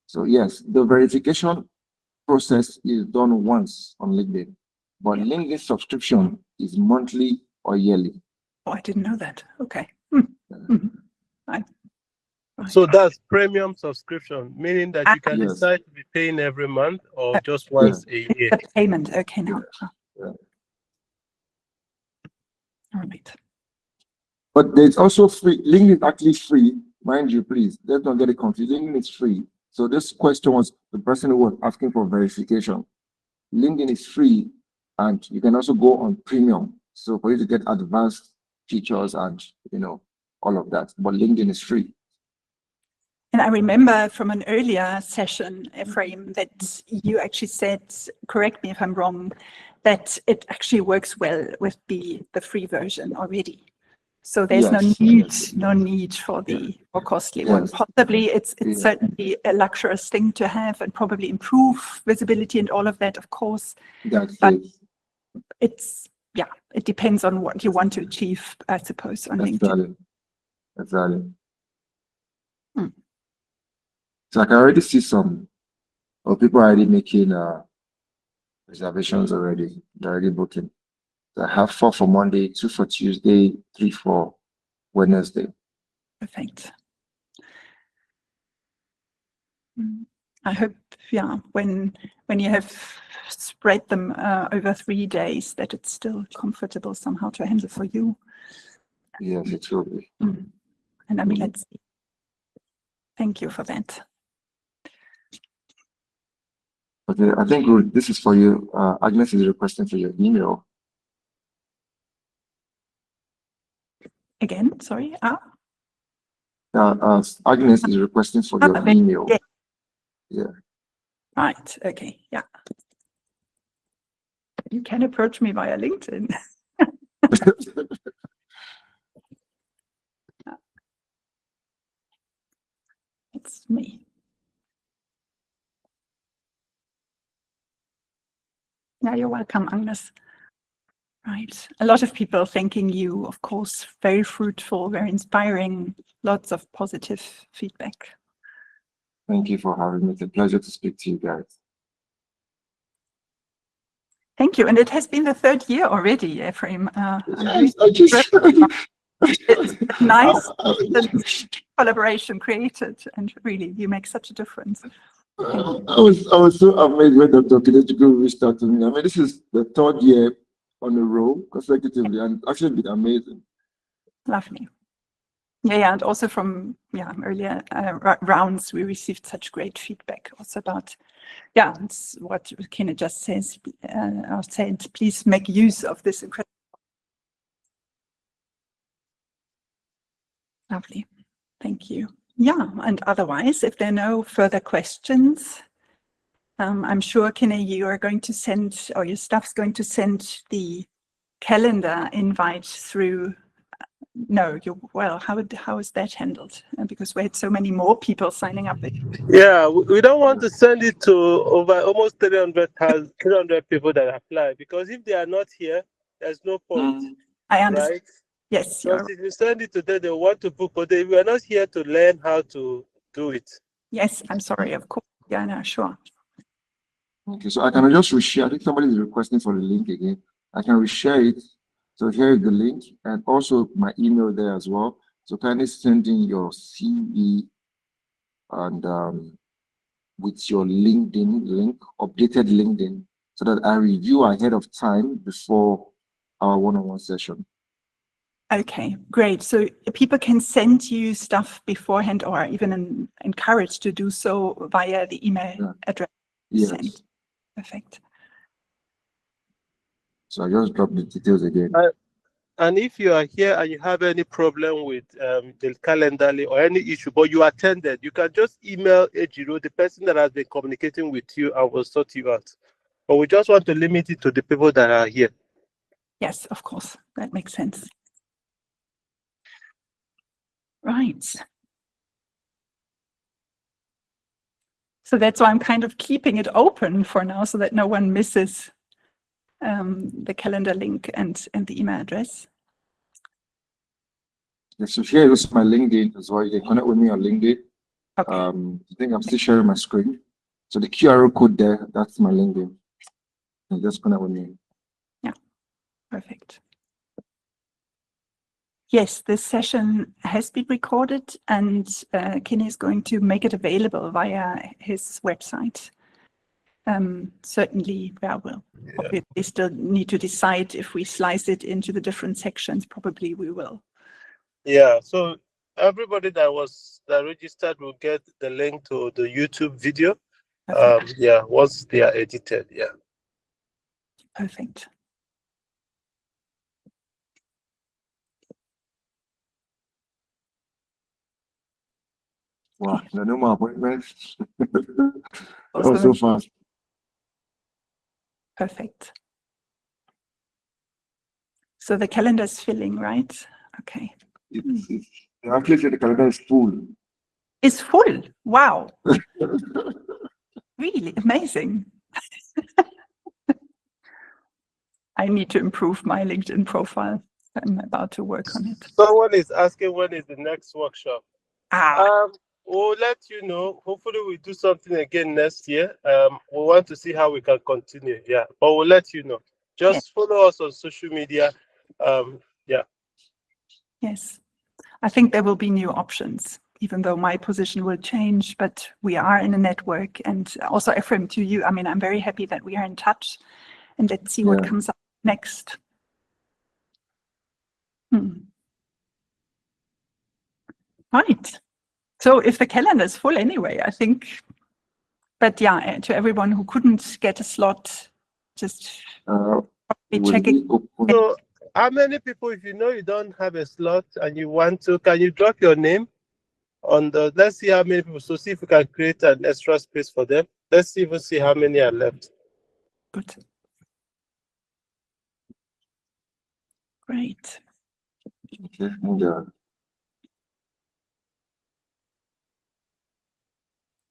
So yes, the verification process is done once on LinkedIn, but LinkedIn subscription is monthly or yearly. Oh, I didn't know that. Okay. Right. So that's premium subscription, meaning that you can decide to be paying every month or just once a year. The payment. Okay, now. Yeah. All right. But there's also free. LinkedIn is actually free, mind you, please. Let's not get it confused. LinkedIn is free. So this question was the person who was asking for verification. LinkedIn is free, and you can also go on premium. So for you to get advanced features and all of that. But LinkedIn is free. And I remember from an earlier session, Ephraim, that you actually said, correct me if I'm wrong, that it actually works well with the free version already. So there's no need for the more costly one. Possibly it's certainly a luxurious thing to have and probably improve visibility and all of that, of course. But it's, it depends on what you want to achieve, I suppose, on LinkedIn. Exactly. So I can already see some people already making reservations already. They're already booking. So I have 4 for Monday, 2 for Tuesday, 3 for Wednesday. Perfect. I hope, when you have spread them over 3 days, that it's still comfortable somehow to handle for you. Yes, it will be. And I mean, let's see. Thank you for that. Okay, I think this is for you. Agnes is requesting for your email. Again, sorry. Agnes is requesting for your email. Yeah. Right. Okay. Yeah. You can approach me via LinkedIn. It's me. Yeah, you're welcome, Agnes. Right. A lot of people thanking you, of course, very fruitful, very inspiring, lots of positive feedback. Thank you for having me. It's a pleasure to speak to you guys. Thank you. And it has been the 3rd year already, Ephraim. It's nice collaboration created, and really, you make such a difference. I was so amazed when Dr. Kidechukwu reached out to me. I mean, this is the 3rd year on a row consecutively, and actually been amazing. Lovely. Yeah, and also from earlier rounds, we received such great feedback also about, it's what Kine just says, said, please make use of this incredible. Lovely, thank you. Yeah, and otherwise, if there are no further questions, I'm sure, Kine, you are going to send, or your staff's going to send the calendar invite through. No, how is that handled? Because we had so many more people signing up. Yeah, we don't want to send it to over almost 300 people that apply, because if they are not here, there's no point. I understand. Right? Yes. Because if you send it to them, they want to book, but they were not here to learn how to do it. Yes, I'm sorry, of course. Yeah, no, sure. Okay, so I can just reshare. I think somebody is requesting for the link again. I can reshare it. So here is the link, and also my email there as well. So kindly send in your CV and with your LinkedIn link, updated LinkedIn, so that I review ahead of time before our one-on-one session. Okay, great. So people can send you stuff beforehand, or even encouraged to do so via the email address. Yes. Sent. Perfect. So I just dropped the details again. And if you are here and you have any problem with the calendar or any issue, but you attended, you can just email Ejiro, the person that has been communicating with you, and will sort you out. But we just want to limit it to the people that are here. Yes, of course. That makes sense. Right. So that's why I'm kind of keeping it open for now, so that no one misses the calendar link and the email address. Yes, so here is my LinkedIn as well. You can connect with me on LinkedIn. Okay. I think I'm still sharing my screen. So the QR code there, that's my LinkedIn. You just connect with me. Yeah, perfect. Yes, this session has been recorded, and Kine is going to make it available via his website. Certainly, we'll obviously still need to decide if we slice it into the different sections. Probably we will. Yeah, so everybody that registered will get the link to the YouTube video. Once they are edited. Yeah. Perfect. Wow, there are no more appointments. Also So fast. perfect. So the calendar is filling, right? Okay. They actually say the calendar is full. It's full. Wow. Really amazing. I need to improve my LinkedIn profile. I'm about to work on it. Someone is asking when is the next workshop. Ah, We'll let you know. Hopefully, we do something again next year. We want to see how we can continue. Yeah, but we'll let you know. Just follow us on social media. Yeah. yes. I think there will be new options, even though my position will change, but we are in a network. And also, Ephraim, to you, I mean, I'm very happy that we are in touch, and let's see what comes up next. Right. So if the calendar is full anyway, I think, but yeah, to everyone who couldn't get a slot, just check it. So how many people, if you know you don't have a slot and you want to, can you drop your name on the, let's see how many people, so see if we can create an extra space for them. Let's even see how many are left. Good. Great.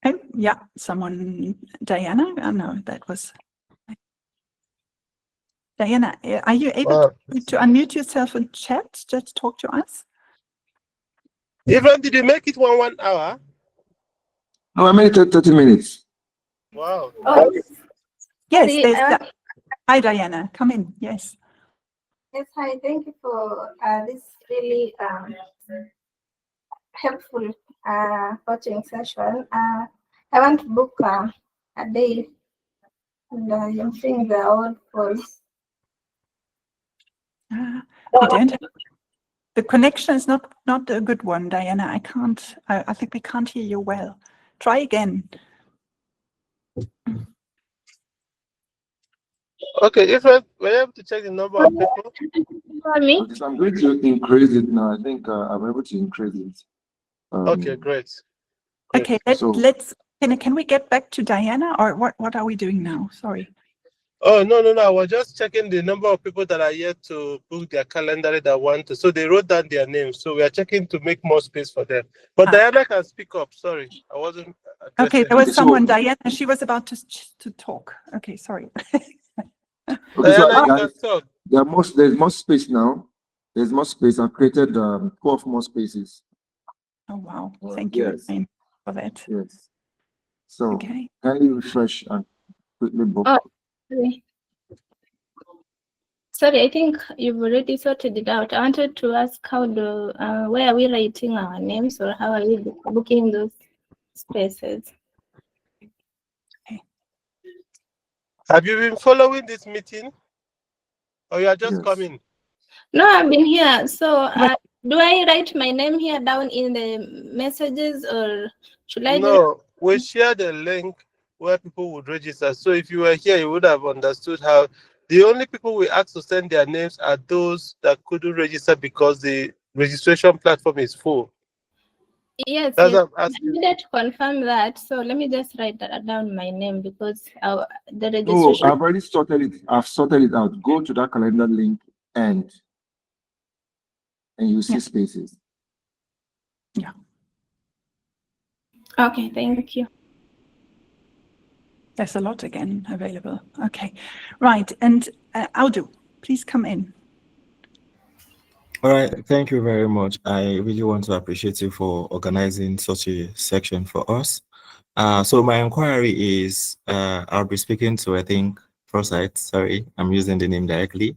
And yeah, someone, Diana, oh, no, that was Diana. Are you able to unmute yourself and chat? Just talk to us. Ephraim, did you make it 1 hour? No, I made it 30 minutes. Wow. Oh, Yes, hi, Diana. Come in. Yes. Yes, hi. Thank you for this really helpful coaching session. I want to book a day, and I'm seeing the old calls. We don't have, the connection is not a good one, Diana. I can't. I think we can't hear you well. Try again. Okay, Ephraim, were you able to check the number of people? Me? I'm going to increase it now. I think I'm able to increase it. Okay, great. Okay, let's. Can we get back to Diana, or what are we doing now? Sorry. Oh, no. I was just checking the number of people that are yet to book their calendar that want to. So they wrote down their names. So we are checking to make more space for them. But Diana can speak up. Sorry, I wasn't. Okay, there was someone, Diana. She was about to talk. Okay, sorry. Diana, you can talk. There's more space now. There's more space. I've created 12 more spaces. Oh, wow. Thank you for that. Yes. So can you refresh and quickly book? Oh, sorry, I think you've already sorted it out. I wanted to ask where are we writing our names, or how are we booking those spaces? Okay. Have you been following this meeting? Or you are just coming? No, I've been here. So do I write my name here down in the messages, or should I? No, we share the link where people would register. So if you were here, you would have understood how the only people we asked to send their names are those that couldn't register because the registration platform is full. Yes, That's yes. I needed to confirm that. So let me just write that down, my name, because the registration. No, I've already sorted it. I've sorted it out. Go to that calendar link and you see spaces. Yeah. Okay, thank you. There's a lot again available. Okay, right. And Audu, please come in. All right, thank you very much. I really want to appreciate you for organizing such a section for us. So my inquiry is, I'll be speaking to, I think, Foresight. Sorry, I'm using the name directly.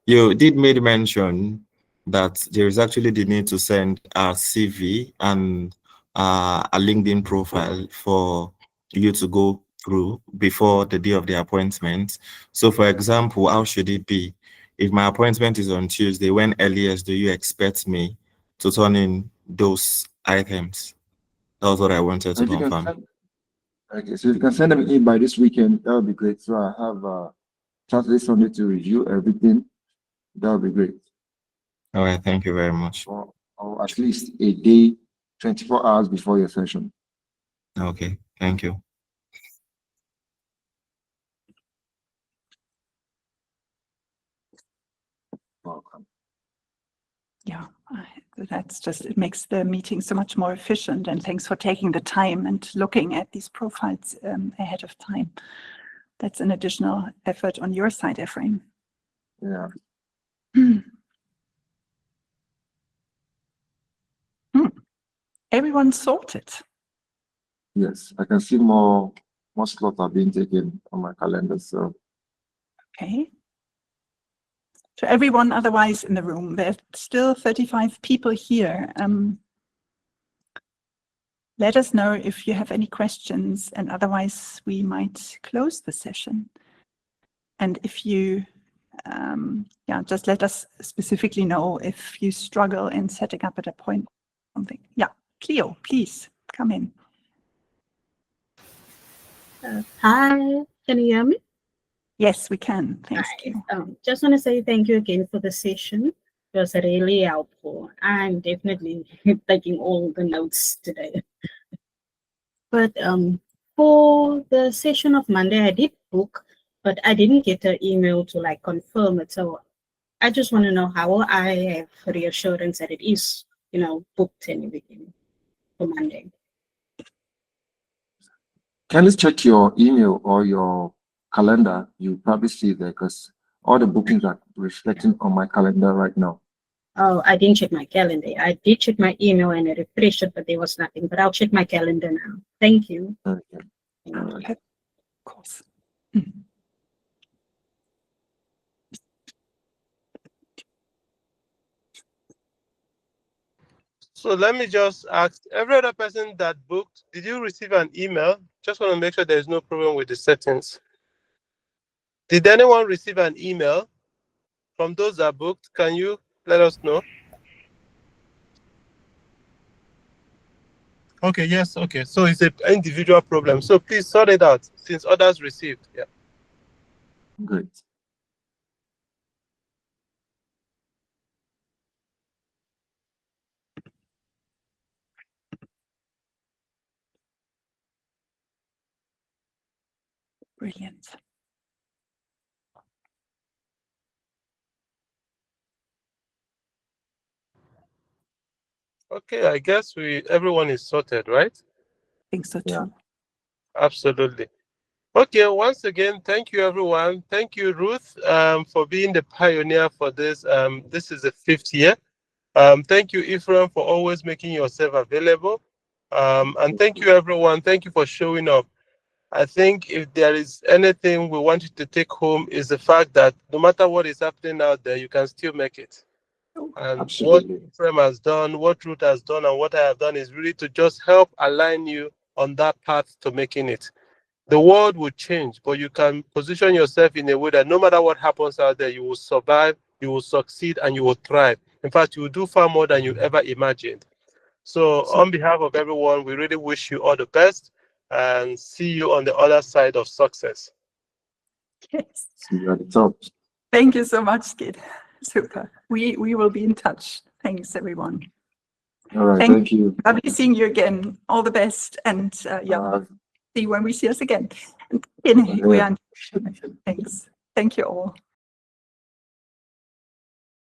You did make mention that there is actually the need to send a CV and a LinkedIn profile for you to go through before the day of the appointment. So for example, how should it be? If my appointment is on Tuesday, when earliest do you expect me to turn in those items? That was what I wanted to confirm. Okay, so if you can send them in by this weekend, that would be great. So I have Saturday, Sunday to review everything. That would be great. All right, thank you very much. Or at least a day, 24 hours before your session. Okay, thank you. Welcome. Yeah, that's just, it makes the meeting so much more efficient. And thanks for taking the time and looking at these profiles ahead of time. That's an additional effort on your side, Ephraim. Yeah. Everyone sorted. Yes, I can see more slots are being taken on my calendar. So Okay. To everyone otherwise in the room, there's still 35 people here. Let us know if you have any questions, and otherwise we might close the session. And if you, just let us specifically know if you struggle in setting up an appointment or something. Yeah, Cleo, please come in. Hi, can you hear me? Yes, we can. Thanks, Hi. Cleo. Just want to say thank you again for the session. It was really helpful. I'm definitely taking all the notes today. But for the session of Monday, I did book, but I didn't get an email to like confirm it. So I just want to know how I have reassurance that it is, booked and everything for Monday. can you check your email or your calendar? You probably see there because all the bookings are reflecting on my calendar right now. Oh, I didn't check my calendar. I did check my email and I refreshed it, but there was nothing. But I'll check my calendar now. Thank you. Okay. Thank All you. right. Of course. So let me just ask every other person that booked, did you receive an email? Just want to make sure there's no problem with the settings. Did anyone receive an email from those that booked? Can you let us know? Okay, yes, okay. So it's an individual problem. So please sort it out since others received. Yeah. Great. Brilliant. Okay, I guess everyone is sorted, right? I think so too. Yeah. Absolutely. Okay, once again, thank you, everyone. Thank you, Ruth, for being the pioneer for this. This is the 5th year. Thank you, Ephraim, for always making yourself available. And thank you, everyone. Thank you for showing up. I think if there is anything we want you to take home is the fact that no matter what is happening out there, you can still make it. And Absolutely. what Ephraim has done, what Ruth has done, and what I have done is really to just help align you on that path to making it. The world will change, but you can position yourself in a way that no matter what happens out there, you will survive, you will succeed, and you will thrive. In fact, you will do far more than you ever imagined. So on behalf of everyone, we really wish you all the best and see you on the other side of success. Yes. See you at the top. Thank you so much, Skid. Super. We will be in touch. Thanks, everyone. All right. Thank you. Lovely seeing you again. All the best. And see you when we see us again. And we are. Thanks. Thank you all.